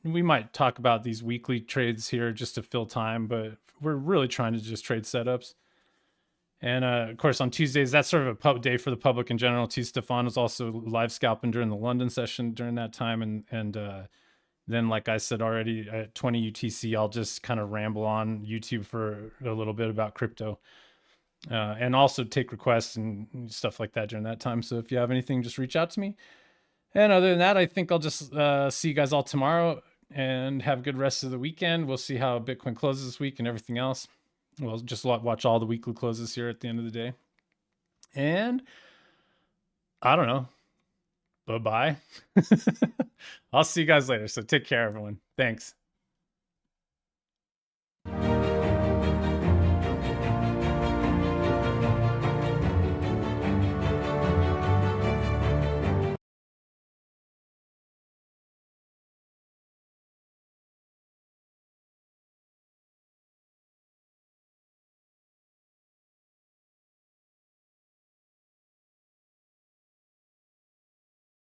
We might talk about these weekly trades here just to fill time, but we're really trying to just trade setups. And of course, on Tuesdays, that's sort of a day for the public in general. T. Stefan is also live scalping during the London session during that time. And then, like I said already, at 20 UTC, I'll just kind of ramble on YouTube for a little bit about crypto. And also take requests and stuff like that during that time. So if you have anything, just reach out to me. And other than that, I think I'll just see you guys all tomorrow and have a good rest of the weekend. We'll see how Bitcoin closes this week and everything else. We'll just watch all the weekly closes here at the end of the day. And I don't know. Bye-bye. I'll see you guys later. So take care, everyone. Thanks.